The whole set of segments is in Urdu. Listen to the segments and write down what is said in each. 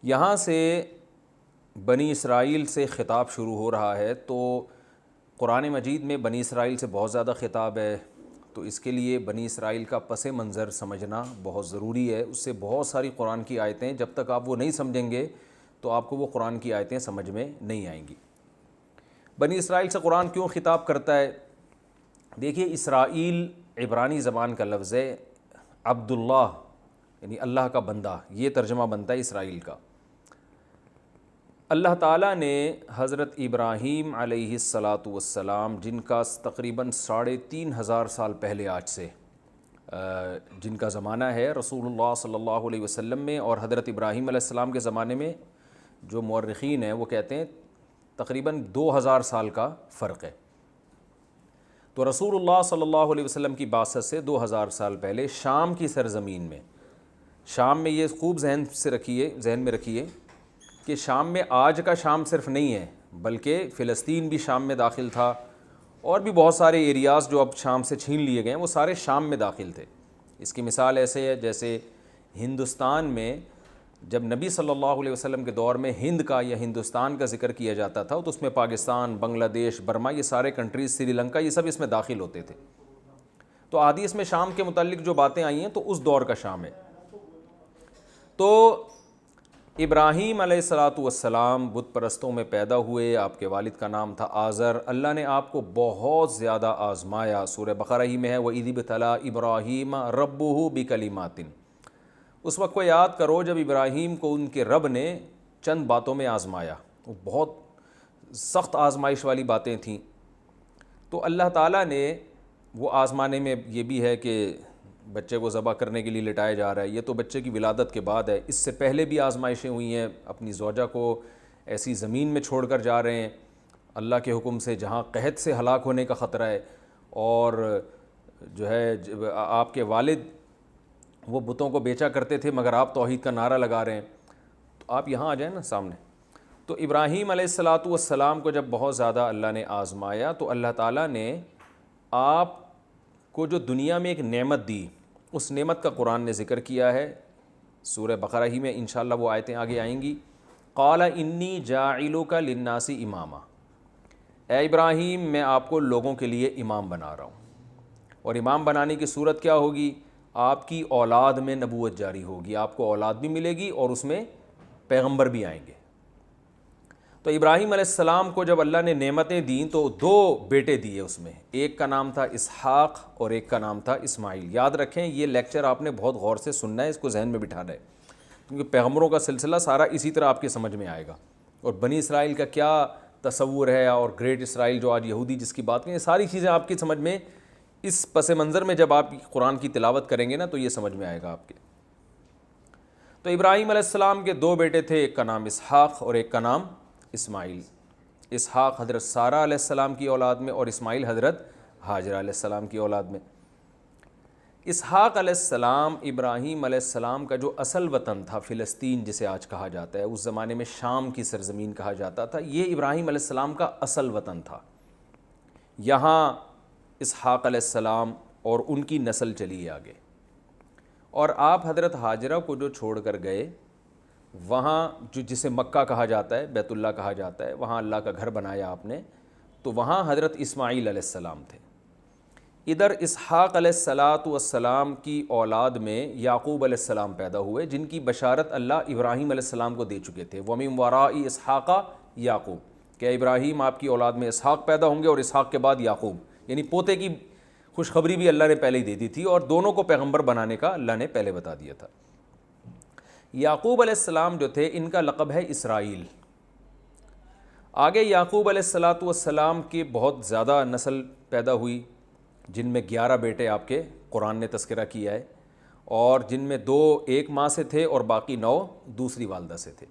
یہاں سے بنی اسرائیل سے خطاب شروع ہو رہا ہے، تو قرآن مجید میں بنی اسرائیل سے بہت زیادہ خطاب ہے، تو اس کے لیے بنی اسرائیل کا پس منظر سمجھنا بہت ضروری ہے۔ اس سے بہت ساری قرآن کی آیتیں، جب تک آپ وہ نہیں سمجھیں گے تو آپ کو وہ قرآن کی آیتیں سمجھ میں نہیں آئیں گی۔ بنی اسرائیل سے قرآن کیوں خطاب کرتا ہے؟ دیکھیے، اسرائیل عبرانی زبان کا لفظ ہے، عبداللہ یعنی اللہ کا بندہ، یہ ترجمہ بنتا ہے اسرائیل کا۔ اللہ تعالیٰ نے حضرت ابراہیم علیہ السلام جن کا تقریباً 3500 سال پہلے آج سے جن کا زمانہ ہے رسول اللہ صلی اللہ علیہ وسلم میں، اور حضرت ابراہیم علیہ السلام کے زمانے میں جو مورخین ہیں وہ کہتے ہیں تقریباً 2000 سال کا فرق ہے۔ تو رسول اللہ صلی اللہ علیہ وسلم کی بعثت سے 2000 سال پہلے شام کی سرزمین میں، شام میں یہ خوب ذہن میں رکھیے کہ شام میں آج کا شام صرف نہیں ہے، بلکہ فلسطین بھی شام میں داخل تھا، اور بھی بہت سارے ایریاز جو اب شام سے چھین لیے گئے ہیں وہ سارے شام میں داخل تھے۔ اس کی مثال ایسے ہے جیسے ہندوستان میں جب نبی صلی اللہ علیہ وسلم کے دور میں ہند کا یا ہندوستان کا ذکر کیا جاتا تھا تو اس میں پاکستان، بنگلہ دیش، برما، یہ سارے کنٹریز، سری لنکا، یہ سب اس میں داخل ہوتے تھے۔ تو حدیث میں شام کے متعلق جو باتیں آئی ہیں تو اس دور کا شام ہے۔ تو ابراہیم علیہ السلام بت پرستوں میں پیدا ہوئے، آپ کے والد کا نام تھا آزر۔ اللہ نے آپ کو بہت زیادہ آزمایا، سورہ بقرہ ہی میں ہے وَإِذِ ابْتَلَىٰ إِبْرَاهِيمَ رَبُّهُ بِكَلِمَاتٍ۔ اس وقت کو یاد کرو جب ابراہیم کو ان کے رب نے چند باتوں میں آزمایا، وہ بہت سخت آزمائش والی باتیں تھیں۔ تو اللہ تعالیٰ نے وہ آزمانے میں یہ بھی ہے کہ بچے کو ذبح کرنے کے لیے لٹایا جا رہا ہے، یہ تو بچے کی ولادت کے بعد ہے، اس سے پہلے بھی آزمائشیں ہوئی ہیں، اپنی زوجہ کو ایسی زمین میں چھوڑ کر جا رہے ہیں اللہ کے حکم سے جہاں قحط سے ہلاک ہونے کا خطرہ ہے، اور جو ہے آپ کے والد وہ بتوں کو بیچا کرتے تھے مگر آپ توحید کا نعرہ لگا رہے ہیں، تو آپ یہاں آ جائیں نا سامنے۔ تو ابراہیم علیہ السلام کو جب بہت زیادہ اللہ نے آزمایا تو اللہ تعالیٰ نے آپ کو جو دنیا میں ایک نعمت دی، اس نعمت کا قرآن نے ذکر کیا ہے، سورہ بقرہ ہی میں انشاءاللہ وہ آیتیں آگے آئیں گی۔ قال انی جاعلک للناس اماما، اے ابراہیم میں آپ کو لوگوں کے لیے امام بنا رہا ہوں، اور امام بنانے کی صورت کیا ہوگی؟ آپ کی اولاد میں نبوت جاری ہوگی، آپ کو اولاد بھی ملے گی اور اس میں پیغمبر بھی آئیں گے۔ تو ابراہیم علیہ السلام کو جب اللہ نے نعمتیں دیں تو 2 بیٹے دیے اس میں، ایک کا نام تھا اسحاق اور ایک کا نام تھا اسماعیل۔ یاد رکھیں یہ لیکچر آپ نے بہت غور سے سننا ہے، اس کو ذہن میں بٹھانا ہے، کیونکہ پیغمبروں کا سلسلہ سارا اسی طرح آپ کے سمجھ میں آئے گا، اور بنی اسرائیل کا کیا تصور ہے، اور گریٹ اسرائیل جو آج یہودی جس کی بات کریں، یہ ساری چیزیں آپ کی سمجھ میں اس پس منظر میں جب آپ قرآن کی تلاوت کریں گے نا تو یہ سمجھ میں آئے گا آپ کے۔ تو ابراہیم علیہ السلام کے 2 بیٹے تھے، ایک کا نام اسحاق اور ایک کا نام اسماعیل۔ اسحاق حضرت سارہ علیہ السلام کی اولاد میں، اور اسماعیل حضرت ہاجرہ علیہ السلام کی اولاد میں۔ اسحاق علیہ السلام ابراہیم علیہ السلام کا جو اصل وطن تھا، فلسطین جسے آج کہا جاتا ہے، اس زمانے میں شام کی سرزمین کہا جاتا تھا، یہ ابراہیم علیہ السلام کا اصل وطن تھا۔ یہاں اسحاق علیہ السلام اور ان کی نسل چلی آگے، اور آپ حضرت ہاجرہ کو جو چھوڑ کر گئے، وہاں جو جسے مکہ کہا جاتا ہے، بیت اللہ کہا جاتا ہے، وہاں اللہ کا گھر بنایا آپ نے، تو وہاں حضرت اسماعیل علیہ السلام تھے۔ ادھر اسحاق علیہ السلام کی اولاد میں یعقوب علیہ السلام پیدا ہوئے، جن کی بشارت اللہ ابراہیم علیہ السلام کو دے چکے تھے، وَمِن وَرَاءِ اسحاق یعقوب، کہ ابراہیم آپ کی اولاد میں اسحاق پیدا ہوں گے اور اسحاق کے بعد یعقوب، یعنی پوتے کی خوشخبری بھی اللہ نے پہلے ہی دے دی تھی، اور دونوں کو پیغمبر بنانے کا اللہ نے پہلے بتا دیا تھا۔ یعقوب علیہ السلام جو تھے ان کا لقب ہے اسرائیل۔ آگے یعقوب علیہ السلام کے بہت زیادہ نسل پیدا ہوئی، جن میں 11 بیٹے آپ کے قرآن نے تذکرہ کیا ہے، اور جن میں 2 ایک ماں سے تھے اور باقی 9 دوسری والدہ سے تھے۔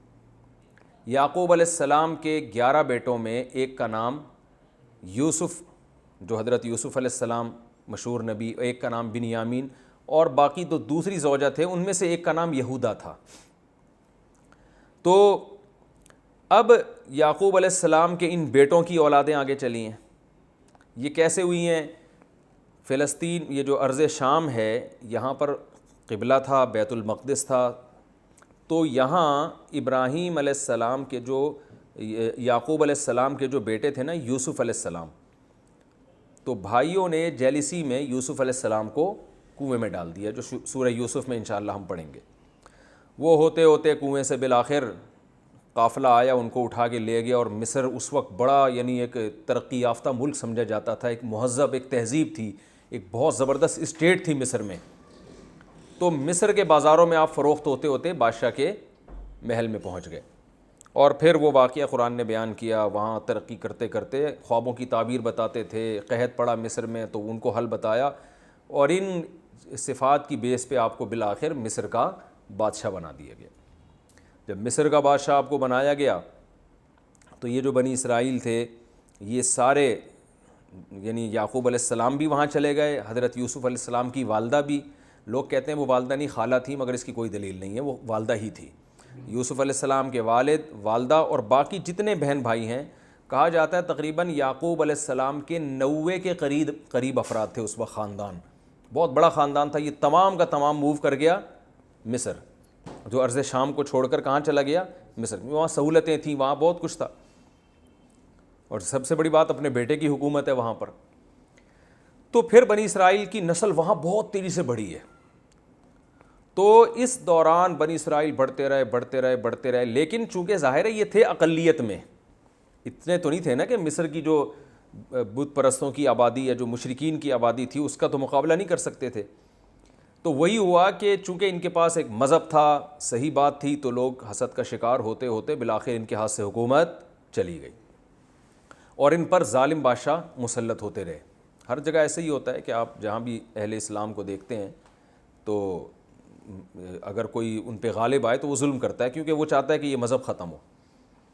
یعقوب علیہ السلام کے 11 بیٹوں میں ایک کا نام یوسف، جو حضرت یوسف علیہ السلام مشہور نبی، ایک کا نام بنیامین، اور باقی 2 دوسری زوجہ تھے، ان میں سے ایک کا نام یہودا تھا۔ تو اب یعقوب علیہ السلام کے ان بیٹوں کی اولادیں آگے چلی ہیں۔ یہ کیسے ہوئی ہیں؟ فلسطین، یہ جو ارض شام ہے، یہاں پر قبلہ تھا، بیت المقدس تھا، تو یہاں ابراہیم علیہ السلام کے جو یعقوب علیہ السلام کے جو بیٹے تھے نا یوسف علیہ السلام، تو بھائیوں نے جیلسی میں یوسف علیہ السلام کو کنویں میں ڈال دیا، جو سورہ یوسف میں انشاءاللہ ہم پڑھیں گے۔ وہ ہوتے ہوتے کنویں سے بالآخر قافلہ آیا، ان کو اٹھا کے لے گیا، اور مصر اس وقت بڑا یعنی ایک ترقی یافتہ ملک سمجھا جاتا تھا، ایک مہذب، ایک تہذیب تھی، ایک بہت زبردست اسٹیٹ تھی مصر میں۔ تو مصر کے بازاروں میں آپ فروخت ہوتے ہوتے بادشاہ کے محل میں پہنچ گئے، اور پھر وہ واقعہ قرآن نے بیان کیا، وہاں ترقی کرتے کرتے خوابوں کی تعبیر بتاتے تھے، قحط پڑا مصر میں تو ان کو حل بتایا، اور ان صفات کی بیس پہ آپ کو بالآخر مصر کا بادشاہ بنا دیا گیا۔ جب مصر کا بادشاہ آپ کو بنایا گیا تو یہ جو بنی اسرائیل تھے یہ سارے، یعنی یعقوب علیہ السلام بھی وہاں چلے گئے، حضرت یوسف علیہ السلام کی والدہ بھی، لوگ کہتے ہیں وہ والدہ نہیں خالہ تھی، مگر اس کی کوئی دلیل نہیں ہے، وہ والدہ ہی تھی۔ یوسف علیہ السلام کے والد، والدہ اور باقی جتنے بہن بھائی ہیں، کہا جاتا ہے تقریباً یعقوب علیہ السلام کے 90 کے قریب افراد تھے اس وقت، خاندان بہت بڑا خاندان تھا، یہ تمام کا تمام موو کر گیا مصر، جو ارض شام کو چھوڑ کر کہاں چلا گیا؟ مصر۔ وہاں سہولتیں تھیں، وہاں بہت کچھ تھا، اور سب سے بڑی بات اپنے بیٹے کی حکومت ہے وہاں پر۔ تو پھر بنی اسرائیل کی نسل وہاں بہت تیزی سے بڑھی ہے۔ تو اس دوران بنی اسرائیل بڑھتے رہے، لیکن چونکہ ظاہر ہے یہ تھے اقلیت میں، اتنے تو نہیں تھے نا کہ مصر کی جو بت پرستوں کی آبادی یا جو مشرکین کی آبادی تھی اس کا تو مقابلہ نہیں کر سکتے تھے۔ تو وہی ہوا کہ چونکہ ان کے پاس ایک مذہب تھا، صحیح بات تھی، تو لوگ حسد کا شکار ہوتے ہوتے بالآخر ان کے ہاتھ سے حکومت چلی گئی، اور ان پر ظالم بادشاہ مسلط ہوتے رہے۔ ہر جگہ ایسے ہی ہوتا ہے کہ آپ جہاں بھی اہل اسلام کو دیکھتے ہیں تو اگر کوئی ان پہ غالب آئے تو وہ ظلم کرتا ہے، کیونکہ وہ چاہتا ہے کہ یہ مذہب ختم ہو،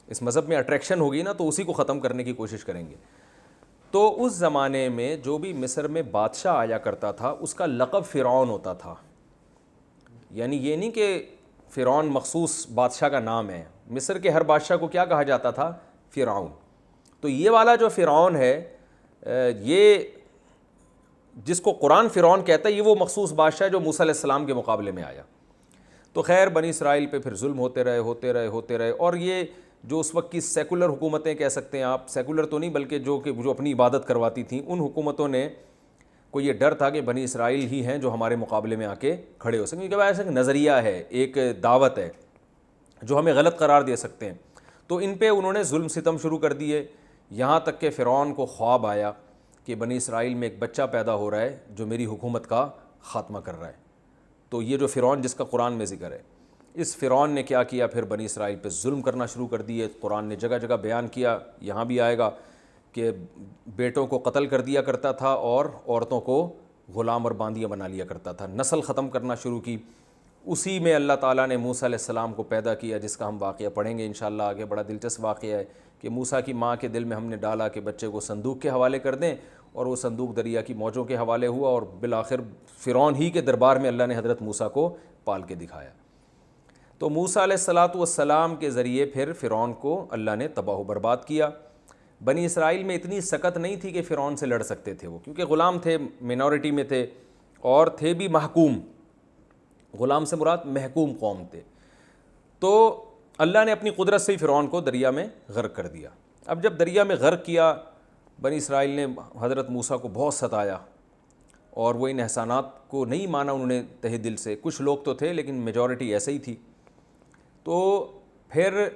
اس مذہب میں اٹریکشن ہوگی نا تو اسی کو ختم کرنے کی کوشش کریں گے۔ تو اس زمانے میں جو بھی مصر میں بادشاہ آیا کرتا تھا اس کا لقب فرعون ہوتا تھا، یعنی یہ نہیں کہ فرعون مخصوص بادشاہ کا نام ہے، مصر کے ہر بادشاہ کو کیا کہا جاتا تھا؟ فرعون۔ تو یہ والا جو فرعون ہے، یہ جس کو قرآن فرعون کہتا ہے، یہ وہ مخصوص بادشاہ ہے جو موسیٰ علیہ السلام کے مقابلے میں آیا۔ تو خیر بنی اسرائیل پہ پھر ظلم ہوتے رہے، اور یہ جو اس وقت کی سیکولر حکومتیں کہہ سکتے ہیں آپ، سیکولر تو نہیں بلکہ جو اپنی عبادت کرواتی تھیں، ان حکومتوں نے کو یہ ڈر تھا کہ بنی اسرائیل ہی ہیں جو ہمارے مقابلے میں آ کے کھڑے ہو سکیں، کیونکہ ایسا ایک نظریہ ہے، ایک دعوت ہے جو ہمیں غلط قرار دے سکتے ہیں۔ تو ان پہ انہوں نے ظلم ستم شروع کر دیے، یہاں تک کہ فرعون کو خواب آیا کہ بنی اسرائیل میں ایک بچہ پیدا ہو رہا ہے جو میری حکومت کا خاتمہ کر رہا ہے۔ تو یہ جو فرعون جس کا قرآن میں ذکر ہے، اس فرعون نے کیا کیا؟ پھر بنی اسرائیل پہ ظلم کرنا شروع کر دیے۔ قرآن نے جگہ جگہ بیان کیا، یہاں بھی آئے گا کہ بیٹوں کو قتل کر دیا کرتا تھا اور عورتوں کو غلام اور باندیاں بنا لیا کرتا تھا، نسل ختم کرنا شروع کی۔ اسی میں اللہ تعالیٰ نے موسیٰ علیہ السلام کو پیدا کیا، جس کا ہم واقعہ پڑھیں گے انشاءاللہ آگے، بڑا دلچسپ واقعہ ہے کہ موسیٰ کی ماں کے دل میں ہم نے ڈالا کہ بچے کو صندوق کے حوالے کر دیں، اور وہ صندوق دریا کی موجوں کے حوالے ہوا، اور بالآخر فرعون ہی کے دربار میں اللہ نے حضرت موسیٰ کو پال کے دکھایا۔ تو موسیٰ علیہ السلام کے ذریعے پھر فرعون کو اللہ نے تباہ و برباد کیا۔ بنی اسرائیل میں اتنی سکت نہیں تھی کہ فرعون سے لڑ سکتے تھے وہ، کیونکہ غلام تھے، مینورٹی میں تھے، اور تھے بھی محکوم، غلام سے مراد محکوم قوم تھے۔ تو اللہ نے اپنی قدرت سے ہی فرعون کو دریا میں غرق کر دیا۔ اب جب دریا میں غرق کیا، بنی اسرائیل نے حضرت موسیٰ کو بہت ستایا، اور وہ ان احسانات کو نہیں مانا انہوں نے تہ دل سے، کچھ لوگ تو تھے لیکن میجورٹی ایسے ہی تھی۔ تو پھر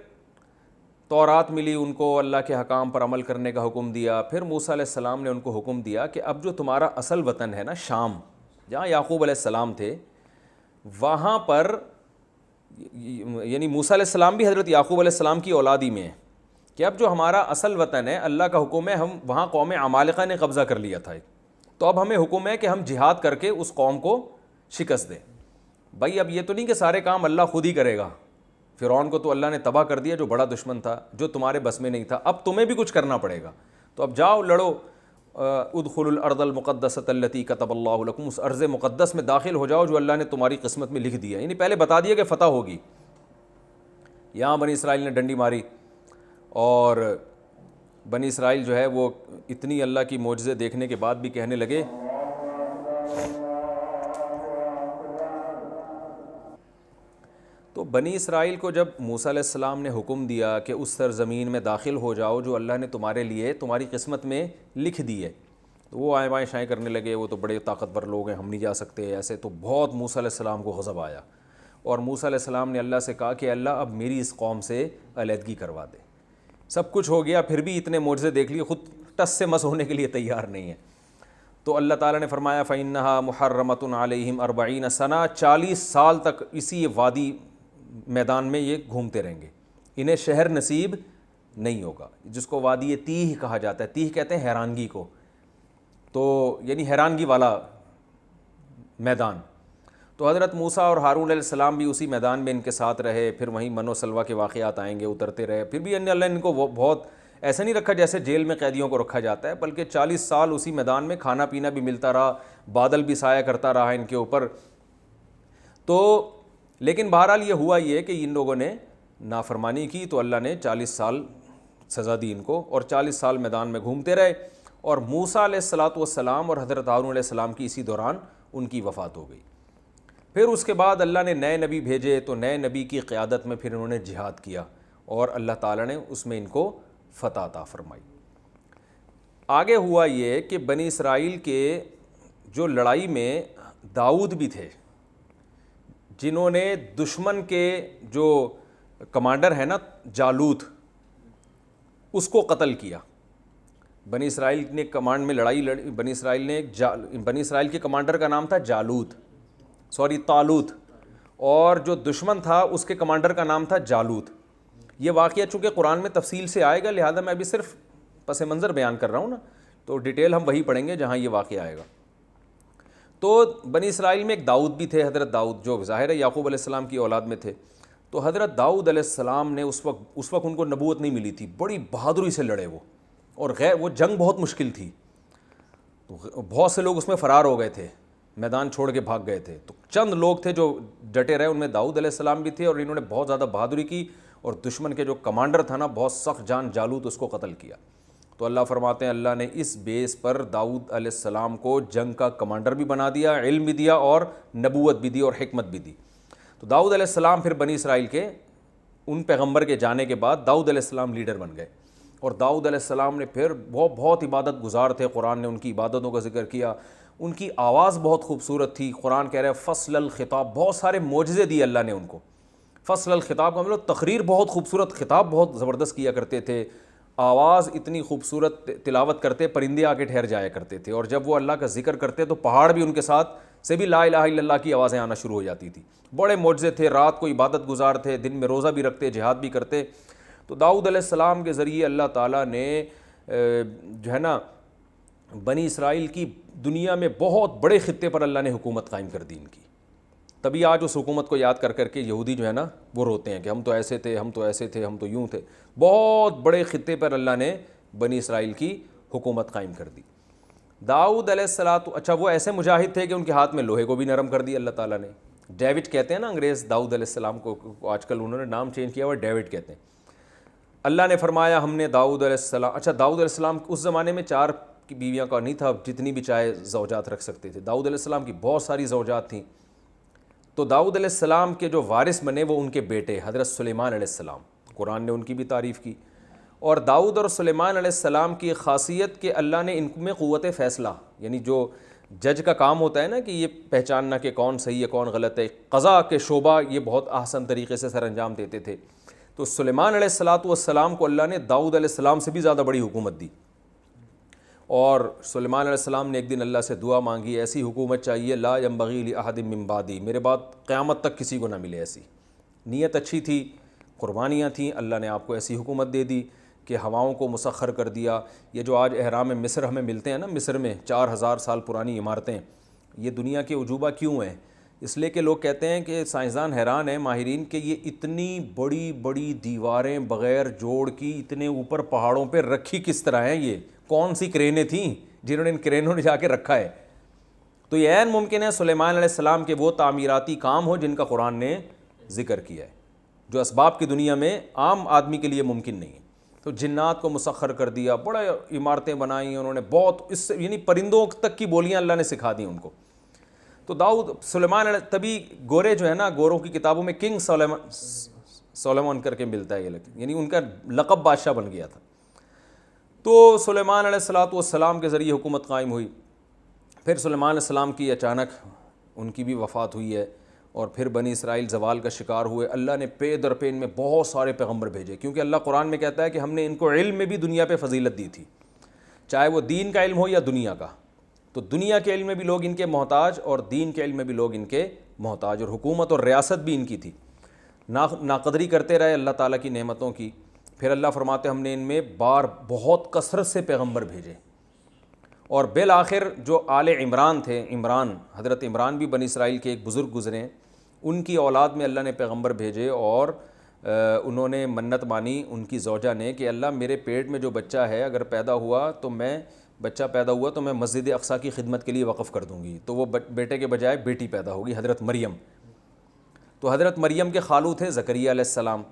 تورات ملی ان کو، اللہ کے حکام پر عمل کرنے کا حکم دیا۔ پھر موسیٰ علیہ السلام نے ان کو حکم دیا کہ اب جو تمہارا اصل وطن ہے نا شام، جہاں یعقوب علیہ السلام تھے، وہاں پر، یعنی موسیٰ علیہ السلام بھی حضرت یعقوب علیہ السلام کی اولادی میں ہیں، کہ اب جو ہمارا اصل وطن ہے، اللہ کا حکم ہے، ہم وہاں قوم عمالقہ نے قبضہ کر لیا تھا، تو اب ہمیں حکم ہے کہ ہم جہاد کر کے اس قوم کو شکست دیں۔ بھائی اب یہ تو نہیں کہ سارے کام اللہ خود ہی کرے گا، فرعون کو تو اللہ نے تباہ کر دیا جو بڑا دشمن تھا، جو تمہارے بس میں نہیں تھا، اب تمہیں بھی کچھ کرنا پڑے گا، تو اب جاؤ لڑو، ادخلوا الارض المقدسۃ التی کتب اللہ لکم، اس ارض مقدس میں داخل ہو جاؤ جو اللہ نے تمہاری قسمت میں لکھ دیا، یعنی پہلے بتا دیا کہ فتح ہوگی۔ یہاں بنی اسرائیل نے ڈنڈی ماری، اور بنی اسرائیل جو ہے وہ اتنی اللہ کی معجزے دیکھنے کے بعد بھی کہنے لگے تو بنی اسرائیل کو جب موسیٰ علیہ السلام نے حکم دیا کہ اس سرزمین میں داخل ہو جاؤ جو اللہ نے تمہارے لیے تمہاری قسمت میں لکھ دی ہے، تو وہ آئیں بائیں شائیں کرنے لگے، وہ تو بڑے طاقتور لوگ ہیں، ہم نہیں جا سکتے ایسے، تو بہت موسیٰ علیہ السلام کو غضب آیا، اور موسیٰ علیہ السلام نے اللہ سے کہا کہ اللہ اب میری اس قوم سے علیحدگی کروا دے۔ سب کچھ ہو گیا، پھر بھی اتنے معجزے دیکھ لیے، خود ٹس سے مس ہونے کے لیے تیار نہیں ہے۔ تو اللہ تعالیٰ نے فرمایا فَإِنَّهَا مُحَرَّمَةٌ عَلَيْهِمْ 40 سنہ، 40 سال تک اسی وادی میدان میں یہ گھومتے رہیں گے، انہیں شہر نصیب نہیں ہوگا، جس کو وادی تیہ کہا جاتا ہے۔ تیہ کہتے ہیں حیرانگی کو، تو یعنی حیرانگی والا میدان۔ تو حضرت موسیٰ اور ہارون علیہ السلام بھی اسی میدان میں ان کے ساتھ رہے، پھر وہیں من و سلوہ کے واقعات آئیں گے، اترتے رہے، پھر بھی اللہ نے ان کو بہت ایسا نہیں رکھا جیسے جیل میں قیدیوں کو رکھا جاتا ہے، بلکہ 40 سال اسی میدان میں کھانا پینا بھی ملتا رہا، بادل بھی سایہ کرتا رہا ان کے اوپر۔ تو لیکن بہرحال یہ ہوا یہ کہ ان لوگوں نے نافرمانی کی، تو اللہ نے 40 سال سزا دی ان کو، اور 40 سال میدان میں گھومتے رہے، اور موسیٰ علیہ السلام اور حضرت ہارون علیہ السلام کی اسی دوران ان کی وفات ہو گئی۔ پھر اس کے بعد اللہ نے نئے نبی بھیجے، تو نئے نبی کی قیادت میں پھر انہوں نے جہاد کیا، اور اللہ تعالیٰ نے اس میں ان کو فتح عطا فرمائی۔ آگے ہوا یہ کہ بنی اسرائیل کے جو لڑائی میں داؤد بھی تھے، جنہوں نے دشمن کے جو کمانڈر ہے نا جالوت، اس کو قتل کیا۔ بنی اسرائیل نے کمانڈ میں لڑائی لڑی، بنی اسرائیل کے کمانڈر کا نام تھا طالوت، اور جو دشمن تھا اس کے کمانڈر کا نام تھا جالوت۔ یہ واقعہ چونکہ قرآن میں تفصیل سے آئے گا، لہذا میں ابھی صرف پس منظر بیان کر رہا ہوں نا، تو ڈیٹیل ہم وہی پڑھیں گے جہاں یہ واقعہ آئے گا۔ تو بنی اسرائیل میں ایک داؤد بھی تھے، حضرت داؤد، جو ظاہر ہے یعقوب علیہ السلام کی اولاد میں تھے۔ تو حضرت داؤد علیہ السلام نے اس وقت ان کو نبوت نہیں ملی تھی، بڑی بہادری سے لڑے وہ، اور وہ جنگ بہت مشکل تھی، تو بہت سے لوگ اس میں فرار ہو گئے تھے، میدان چھوڑ کے بھاگ گئے تھے، تو چند لوگ تھے جو ڈٹے رہے، ان میں داؤد علیہ السلام بھی تھے، اور انہوں نے بہت زیادہ بہادری کی، اور دشمن کے جو کمانڈر تھا نا بہت سخت جان جالوت، اس کو قتل کیا۔ تو اللہ فرماتے ہیں اللہ نے اس بیس پر داؤد علیہ السلام کو جنگ کا کمانڈر بھی بنا دیا، علم بھی دیا، اور نبوت بھی دی، اور حکمت بھی دی۔ تو داؤد علیہ السلام پھر بنی اسرائیل کے ان پیغمبر کے جانے کے بعد داؤد علیہ السلام لیڈر بن گئے، اور داؤد علیہ السلام نے پھر بہت عبادت گزار تھے، قرآن نے ان کی عبادتوں کا ذکر کیا، ان کی آواز بہت خوبصورت تھی، قرآن کہہ رہا ہے فصل الخطاب، بہت سارے معجزے دیے اللہ نے ان کو۔ فصل الخطاب کا مطلب تقریر، بہت خوبصورت خطاب، بہت زبردست کیا کرتے تھے، آواز اتنی خوبصورت، تلاوت کرتے پرندے آ کے ٹھہر جایا کرتے تھے، اور جب وہ اللہ کا ذکر کرتے تو پہاڑ بھی ان کے ساتھ سے بھی لا الہ الا اللہ کی آوازیں آنا شروع ہو جاتی تھی۔ بڑے معجزے تھے، رات کو عبادت گزار تھے، دن میں روزہ بھی رکھتے، جہاد بھی کرتے۔ تو داؤد علیہ السلام کے ذریعے اللہ تعالیٰ نے جو ہے نا بنی اسرائیل کی دنیا میں بہت بڑے خطے پر اللہ نے حکومت قائم کر دی ان کی۔ تبھی آج اس حکومت کو یاد کر کر کے یہودی جو ہے نا وہ روتے ہیں کہ ہم تو ایسے تھے، ہم تو ایسے تھے، ہم تو یوں تھے۔ بہت بڑے خطے پر اللہ نے بنی اسرائیل کی حکومت قائم کر دی۔ داؤد علیہ السلام، اچھا وہ ایسے مجاہد تھے کہ ان کے ہاتھ میں لوہے کو بھی نرم کر دی اللہ تعالیٰ نے۔ ڈیوڈ کہتے ہیں نا انگریز داؤد علیہ السلام کو، آج کل انہوں نے نام چینج کیا ہوا ڈیوڈ کہتے ہیں۔ اللہ نے فرمایا ہم نے داؤد علیہ السلام، اچھا داؤد علیہ السلام اس زمانے میں 4 کی بیویاں کا نہیں تھا، جتنی بھی چاہے زوجات رکھ سکتے تھے۔ داؤد علیہ السلام کی بہت ساری زوجات تھیں۔ تو داؤد علیہ السلام کے جو وارث بنے وہ ان کے بیٹے حضرت سلیمان علیہ السلام، قرآن نے ان کی بھی تعریف کی۔ اور داؤد اور سلیمان علیہ السلام کی خاصیت کہ اللہ نے ان میں قوت فیصلہ، یعنی جو جج کا کام ہوتا ہے نا کہ یہ پہچاننا کہ کون صحیح ہے کون غلط ہے، قضا کے شعبہ یہ بہت احسن طریقے سے سر انجام دیتے تھے۔ تو سلیمان علیہ السلام کو اللہ نے داؤد علیہ السلام سے بھی زیادہ بڑی حکومت دی، اور سلیمان علیہ السلام نے ایک دن اللہ سے دعا مانگی، ایسی حکومت چاہیے لا ینبغی لأحد من بعدی، میرے بعد قیامت تک کسی کو نہ ملے ایسی۔ نیت اچھی تھی، قربانیاں تھیں، اللہ نے آپ کو ایسی حکومت دے دی کہ ہواؤں کو مسخر کر دیا۔ یہ جو آج احرام مصر ہمیں ملتے ہیں نا، مصر میں 4000 سال پرانی عمارتیں، یہ دنیا کے عجوبہ کیوں ہیں؟ اس لیے کہ لوگ کہتے ہیں کہ سائنسدان حیران ہیں ماہرین کہ یہ اتنی بڑی بڑی دیواریں بغیر جوڑ کی اتنے اوپر پہاڑوں پہ رکھی کس طرح ہیں، یہ کون سی کرینیں تھیں جنہوں نے ان کرینوں نے جا کے رکھا ہے؟ تو یہ عین ممکن ہے سلیمان علیہ السلام کے وہ تعمیراتی کام ہو جن کا قرآن نے ذکر کیا ہے، جو اسباب کی دنیا میں عام آدمی کے لیے ممکن نہیں ہے۔ تو جنات کو مسخر کر دیا، بڑے عمارتیں بنائیں انہوں نے، بہت اس سے یعنی پرندوں تک کی بولیاں اللہ نے سکھا دی ان کو۔ تو داؤد سلیمان علیہ، تبھی گورے جو ہے نا، گوروں کی کتابوں میں کنگ سلیمان کر کے ملتا ہے یہ، یعنی ان کا لقب بادشاہ بن گیا تھا. تو سلیمان علیہ السلام کے ذریعے حکومت قائم ہوئی. پھر سلیمان علیہ السلام کی اچانک ان کی بھی وفات ہوئی ہے، اور پھر بنی اسرائیل زوال کا شکار ہوئے. اللہ نے پے در پے ان میں بہت سارے پیغمبر بھیجے، کیونکہ اللہ قرآن میں کہتا ہے کہ ہم نے ان کو علم میں بھی دنیا پہ فضیلت دی تھی، چاہے وہ دین کا علم ہو یا دنیا کا. تو دنیا کے علم میں بھی لوگ ان کے محتاج، اور دین کے علم میں بھی لوگ ان کے محتاج، اور حکومت اور ریاست بھی ان کی تھی. ناقدری کرتے رہے اللہ تعالیٰ کی نعمتوں کی. پھر اللہ فرماتے ہم نے ان میں بہت کثرت سے پیغمبر بھیجے. اور بالآخر جو آل عمران تھے، حضرت عمران بھی بنی اسرائیل کے ایک بزرگ گزرے ہیں، ان کی اولاد میں اللہ نے پیغمبر بھیجے، اور انہوں نے منت مانی ان کی زوجہ نے کہ اللہ میرے پیٹ میں جو بچہ ہے اگر بچہ پیدا ہوا تو میں مسجد اقصیٰ کی خدمت کے لیے وقف کر دوں گی. تو وہ بیٹے کے بجائے بیٹی پیدا ہوگی، حضرت مریم. تو حضرت مریم کے خالو تھے زکریا علیہ السلام.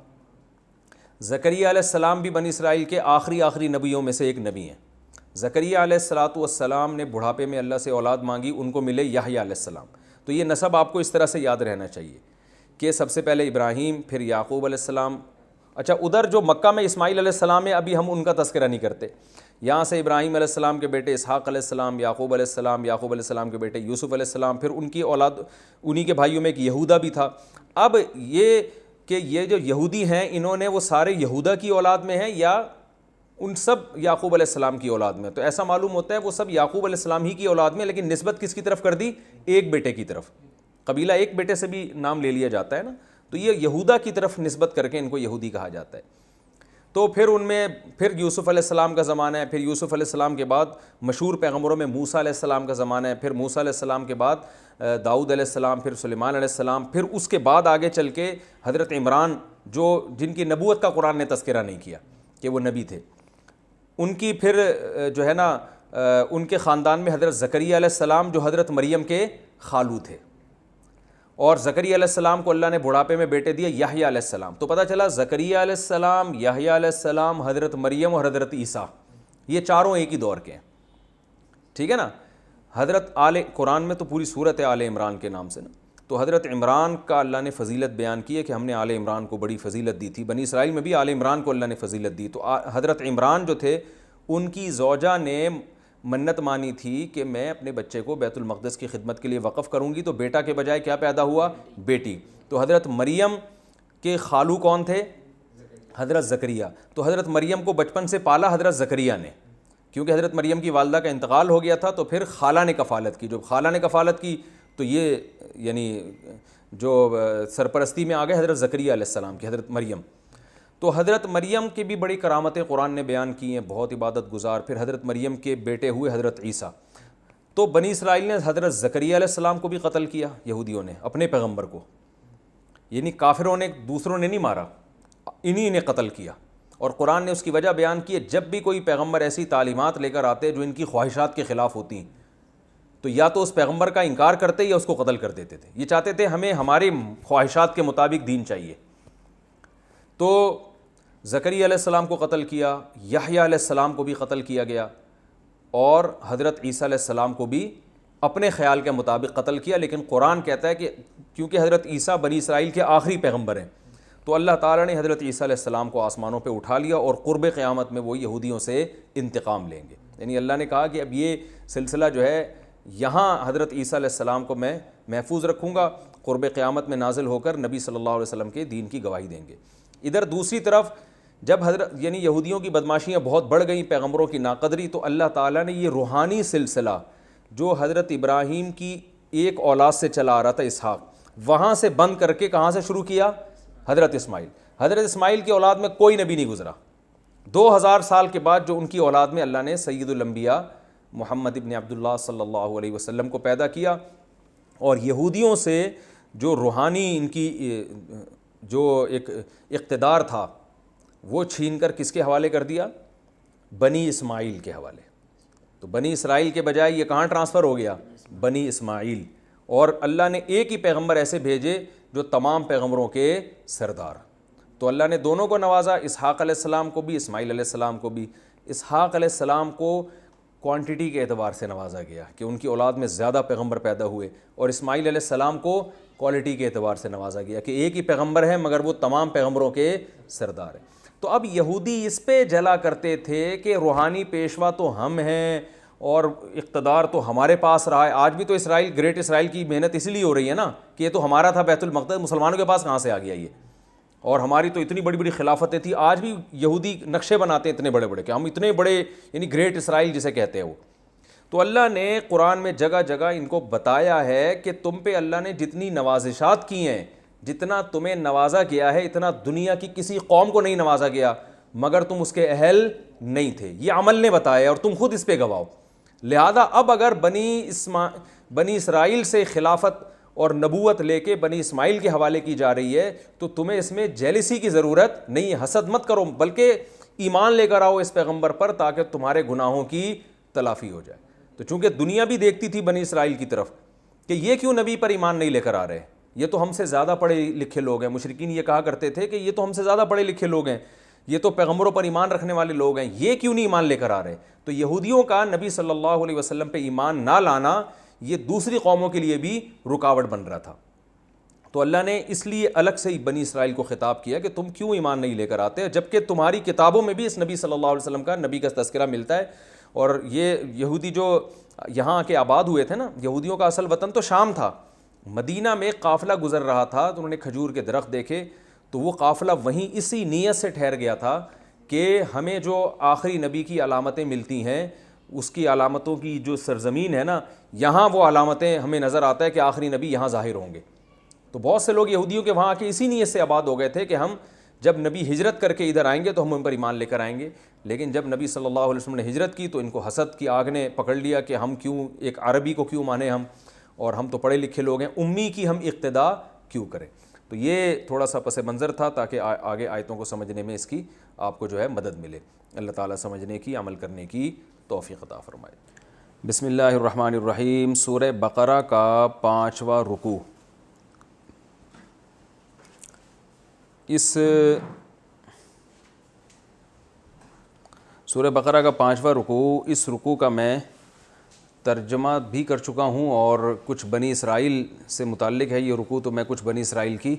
زکریا علیہ السلام بھی بنی اسرائیل کے آخری نبیوں میں سے ایک نبی ہیں. زکریا علیہ السلام نے بڑھاپے میں اللہ سے اولاد مانگی، ان کو ملے یحییٰ علیہ السلام. تو یہ نسب آپ کو اس طرح سے یاد رہنا چاہیے کہ سب سے پہلے ابراہیم، پھر یعقوب علیہ السلام. اچھا، ادھر جو مکہ میں اسماعیل علیہ السلام ہے، ابھی ہم ان کا تذکرہ نہیں کرتے. یہاں سے ابراہیم علیہ السلام کے بیٹے اسحاق علیہ السلام، یعقوب علیہ السلام کے بیٹے یوسف علیہ السلام، پھر ان کی اولاد، انہی کے بھائیوں میں ایک یہودا بھی تھا. اب یہ جو یہودی ہیں، انہوں نے وہ سارے یہودا کی اولاد میں ہیں یا ان سب یعقوب علیہ السلام کی اولاد میں؟ تو ایسا معلوم ہوتا ہے وہ سب یعقوب علیہ السلام ہی کی اولاد میں، لیکن نسبت کس کی طرف کر دی؟ ایک بیٹے کی طرف. قبیلہ ایک بیٹے سے بھی نام لے لیا جاتا ہے نا، تو یہ یہودا کی طرف نسبت کر کے ان کو یہودی کہا جاتا ہے. تو پھر ان میں پھر یوسف علیہ السلام کا زمانہ ہے. پھر یوسف علیہ السلام کے بعد مشہور پیغمبروں میں موسیٰ علیہ السلام کا زمانہ ہے. پھر موسیٰ علیہ السلام کے بعد داؤد علیہ السلام، پھر سلیمان علیہ السلام. پھر اس کے بعد آگے چل کے حضرت عمران، جن کی نبوت کا قرآن نے تذکرہ نہیں کیا کہ وہ نبی تھے، ان کی پھر جو ہے نا ان کے خاندان میں حضرت زکریا علیہ السلام جو حضرت مریم کے خالو تھے. اور زکریا علیہ السلام کو اللہ نے بڑھاپے میں بیٹے دیے یحییٰ علیہ السلام. تو پتہ چلا زکریا علیہ السلام، یحییٰ علیہ السلام، حضرت مریم اور حضرت عیسیٰ، یہ چاروں ایک ہی دور کے ہیں. ٹھیک ہے نا. قرآن میں تو پوری صورت ہے آل عمران کے نام سے نا. تو حضرت عمران کا اللہ نے فضیلت بیان کی ہے کہ ہم نے آل عمران کو بڑی فضیلت دی تھی. بنی اسرائیل میں بھی آل عمران کو اللہ نے فضیلت دی. تو حضرت عمران جو تھے، ان کی زوجہ نے منت مانی تھی کہ میں اپنے بچے کو بیت المقدس کی خدمت کے لیے وقف کروں گی. تو بیٹا کے بجائے کیا پیدا ہوا؟ بیٹی. تو حضرت مریم کے خالو کون تھے؟ حضرت زکریا. تو حضرت مریم کو بچپن سے پالا حضرت زکریا نے، کیونکہ حضرت مریم کی والدہ کا انتقال ہو گیا تھا. تو پھر خالہ نے کفالت کی. جو خالہ نے کفالت کی تو یہ یعنی جو سرپرستی میں آ گئے حضرت زکریا علیہ السلام کی، حضرت مریم. تو حضرت مریم کی بھی بڑی کرامتیں قرآن نے بیان کی ہیں، بہت عبادت گزار. پھر حضرت مریم کے بیٹے ہوئے حضرت عیسیٰ. تو بنی اسرائیل نے حضرت زکریا علیہ السلام کو بھی قتل کیا، یہودیوں نے اپنے پیغمبر کو، یعنی کافروں نے، دوسروں نے نہیں مارا، انہی نے قتل کیا. اور قرآن نے اس کی وجہ بیان کی ہے، جب بھی کوئی پیغمبر ایسی تعلیمات لے کر آتے جو ان کی خواہشات کے خلاف ہوتی ہیں، تو یا تو اس پیغمبر کا انکار کرتے یا اس کو قتل کر دیتے تھے. یہ چاہتے تھے ہمیں ہماری خواہشات کے مطابق دین چاہیے. تو زکریا علیہ السلام کو قتل کیا، یحییٰ علیہ السلام کو بھی قتل کیا گیا، اور حضرت عیسیٰ علیہ السلام کو بھی اپنے خیال کے مطابق قتل کیا. لیکن قرآن کہتا ہے کہ کیونکہ حضرت عیسیٰ بنی اسرائیل کے آخری پیغمبر ہیں، تو اللہ تعالیٰ نے حضرت عیسیٰ علیہ السلام کو آسمانوں پہ اٹھا لیا، اور قرب قیامت میں وہ یہودیوں سے انتقام لیں گے. یعنی اللہ نے کہا کہ اب یہ سلسلہ جو ہے یہاں حضرت عیسیٰ علیہ السلام کو میں محفوظ رکھوں گا، قرب قیامت میں نازل ہو کر نبی صلی اللہ علیہ وسلم کے دین کی گواہی دیں گے. ادھر دوسری طرف جب یعنی یہودیوں کی بدماشیاں بہت بڑھ گئیں، پیغمبروں کی ناقدری، تو اللہ تعالیٰ نے یہ روحانی سلسلہ جو حضرت ابراہیم کی ایک اولاد سے چلا آ رہا تھا، اسحاق، وہاں سے بند کر کے کہاں سے شروع کیا؟ حضرت اسماعیل. حضرت اسماعیل کی اولاد میں کوئی نبی نہیں گزرا. 2000 سال کے بعد جو ان کی اولاد میں اللہ نے سید الانبیاء محمد ابن عبداللہ صلی اللہ علیہ وسلم کو پیدا کیا. اور یہودیوں سے جو روحانی ان کی جو ایک اقتدار تھا وہ چھین کر کس کے حوالے کر دیا؟ بنی اسماعیل کے حوالے. تو بنی اسرائیل کے بجائے یہ کہاں ٹرانسفر ہو گیا؟ بنی اسماعیل. اور اللہ نے ایک ہی پیغمبر ایسے بھیجے جو تمام پیغمبروں کے سردار. تو اللہ نے دونوں کو نوازا، اسحاق علیہ السلام کو بھی، اسماعیل علیہ السلام کو بھی. اسحاق علیہ السلام کو کوانٹٹی کے اعتبار سے نوازا گیا کہ ان کی اولاد میں زیادہ پیغمبر پیدا ہوئے، اور اسماعیل علیہ السلام کو کوالٹی کے اعتبار سے نوازا گیا کہ ایک ہی پیغمبر ہے مگر وہ تمام پیغمبروں کے سردار ہیں۔ تو اب یہودی اس پہ جلا کرتے تھے کہ روحانی پیشوا تو ہم ہیں اور اقتدار تو ہمارے پاس رہا ہے۔ آج بھی تو اسرائیل، گریٹ اسرائیل کی محنت اس لیے ہو رہی ہے نا کہ یہ تو ہمارا تھا بیت المقدس، مسلمانوں کے پاس کہاں سے آ گیا یہ، اور ہماری تو اتنی بڑی بڑی خلافتیں تھیں۔ آج بھی یہودی نقشے بناتے ہیں اتنے بڑے بڑے کہ ہم اتنے بڑے، یعنی گریٹ اسرائیل جسے کہتے ہیں وہ۔ تو اللہ نے قرآن میں جگہ جگہ ان کو بتایا ہے کہ تم پہ اللہ نے جتنی نوازشات کی ہیں، جتنا تمہیں نوازا گیا ہے، اتنا دنیا کی کسی قوم کو نہیں نوازا گیا، مگر تم اس کے اہل نہیں تھے۔ یہ عمل نے بتایا اور تم خود اس پہ گواہ ہو۔ لہذا اب اگر بنی اسرائیل سے خلافت اور نبوت لے کے بنی اسماعیل کے حوالے کی جا رہی ہے تو تمہیں اس میں جیلسی کی ضرورت نہیں ہے، حسد مت کرو، بلکہ ایمان لے کر آؤ اس پیغمبر پر تاکہ تمہارے گناہوں کی تلافی ہو جائے۔ تو چونکہ دنیا بھی دیکھتی تھی بنی اسرائیل کی طرف کہ یہ کیوں نبی پر ایمان نہیں لے کر آ رہے، یہ تو ہم سے زیادہ پڑھے لکھے لوگ ہیں، مشرکین یہ کہا کرتے تھے کہ یہ تو ہم سے زیادہ پڑھے لکھے لوگ ہیں، یہ تو پیغمبروں پر ایمان رکھنے والے لوگ ہیں، یہ کیوں نہیں ایمان لے کر آ رہے۔ تو یہودیوں کا نبی صلی اللہ علیہ وسلم پہ ایمان نہ لانا یہ دوسری قوموں کے لیے بھی رکاوٹ بن رہا تھا۔ تو اللہ نے اس لیے الگ سے ہی بنی اسرائیل کو خطاب کیا کہ تم کیوں ایمان نہیں لے کر آتے، جبکہ تمہاری کتابوں میں بھی اس نبی صلی اللہ علیہ وسلم کا، نبی کا تذکرہ ملتا ہے۔ اور یہ یہودی جو یہاں کے آباد ہوئے تھے نا، یہودیوں کا اصل وطن تو شام تھا، مدینہ میں قافلہ گزر رہا تھا تو انہوں نے کھجور کے درخت دیکھے، تو وہ قافلہ وہیں اسی نیت سے ٹھہر گیا تھا کہ ہمیں جو آخری نبی کی علامتیں ملتی ہیں، اس کی علامتوں کی جو سرزمین ہے نا، یہاں وہ علامتیں ہمیں نظر آتا ہے کہ آخری نبی یہاں ظاہر ہوں گے۔ تو بہت سے لوگ یہودیوں کے وہاں آ کے اسی نیت سے آباد ہو گئے تھے کہ ہم جب نبی ہجرت کر کے ادھر آئیں گے تو ہم ان پر ایمان لے کر آئیں گے۔ لیکن جب نبی صلی اللہ علیہ وسلم نے ہجرت کی تو ان کو حسد کی آگ نے پکڑ لیا کہ ہم کیوں ایک عربی کو کیوں مانیں ہم، اور ہم تو پڑھے لکھے لوگ ہیں، امی کی ہم اقتدا کیوں کریں۔ تو یہ تھوڑا سا پس منظر تھا تاکہ آگے آیتوں کو سمجھنے میں اس کی آپ کو جو ہے مدد ملے۔ اللہ تعالیٰ سمجھنے کی، عمل کرنے کی توفیق عطا فرمائے۔ بسم اللہ الرحمن الرحیم۔ سورہ بقرہ کا 5واں رکوع۔ اس سورہ بقرہ کا 5واں رکوع، اس رکوع کا میں ترجمہ بھی کر چکا ہوں، اور کچھ بنی اسرائیل سے متعلق ہے یہ رکوع، تو میں کچھ بنی اسرائیل کی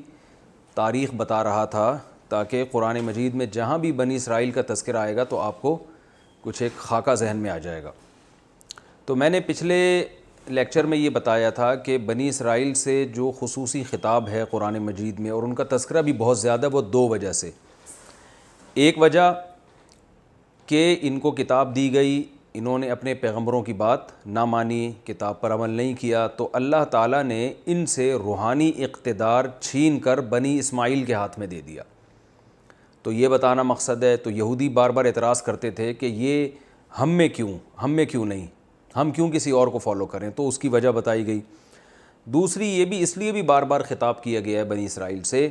تاریخ بتا رہا تھا تاکہ قرآن مجید میں جہاں بھی بنی اسرائیل کا تذکرہ آئے گا تو آپ کو کچھ ایک خاکہ ذہن میں آ جائے گا۔ تو میں نے پچھلے لیکچر میں یہ بتایا تھا کہ بنی اسرائیل سے جو خصوصی خطاب ہے قرآن مجید میں، اور ان کا تذکرہ بھی بہت زیادہ، وہ 2 وجہ سے۔ ایک وجہ کہ ان کو کتاب دی گئی، انہوں نے اپنے پیغمبروں کی بات نہ مانی، کتاب پر عمل نہیں کیا، تو اللہ تعالیٰ نے ان سے روحانی اقتدار چھین کر بنی اسماعیل کے ہاتھ میں دے دیا۔ تو یہ بتانا مقصد ہے۔ تو یہودی بار بار اعتراض کرتے تھے کہ یہ ہم میں کیوں نہیں، ہم کیوں کسی اور کو فالو کریں، تو اس کی وجہ بتائی گئی۔ دوسری یہ بھی اس لیے بھی بار بار خطاب کیا گیا ہے بنی اسرائیل سے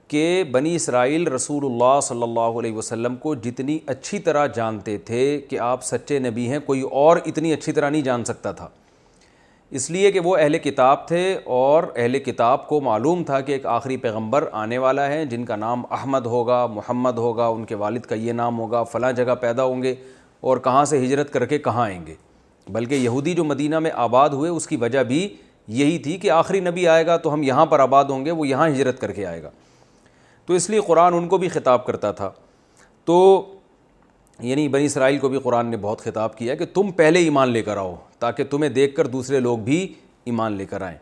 کہ بنی اسرائیل رسول اللہ صلی اللہ علیہ وسلم کو جتنی اچھی طرح جانتے تھے کہ آپ سچے نبی ہیں، کوئی اور اتنی اچھی طرح نہیں جان سکتا تھا، اس لیے کہ وہ اہل کتاب تھے، اور اہل کتاب کو معلوم تھا کہ ایک آخری پیغمبر آنے والا ہے جن کا نام احمد ہوگا، محمد ہوگا، ان کے والد کا یہ نام ہوگا، فلاں جگہ پیدا ہوں گے، اور کہاں سے ہجرت کر کے کہاں آئیں گے۔ بلکہ یہودی جو مدینہ میں آباد ہوئے اس کی وجہ بھی یہی تھی کہ آخری نبی آئے گا تو ہم یہاں پر آباد ہوں گے، وہ یہاں ہجرت کر کے آئے گا، تو اس لیے قرآن ان کو بھی خطاب کرتا تھا۔ تو یعنی بنی اسرائیل کو بھی قرآن نے بہت خطاب کیا کہ تم پہلے ایمان لے کر آؤ تاکہ تمہیں دیکھ کر دوسرے لوگ بھی ایمان لے کر آئیں۔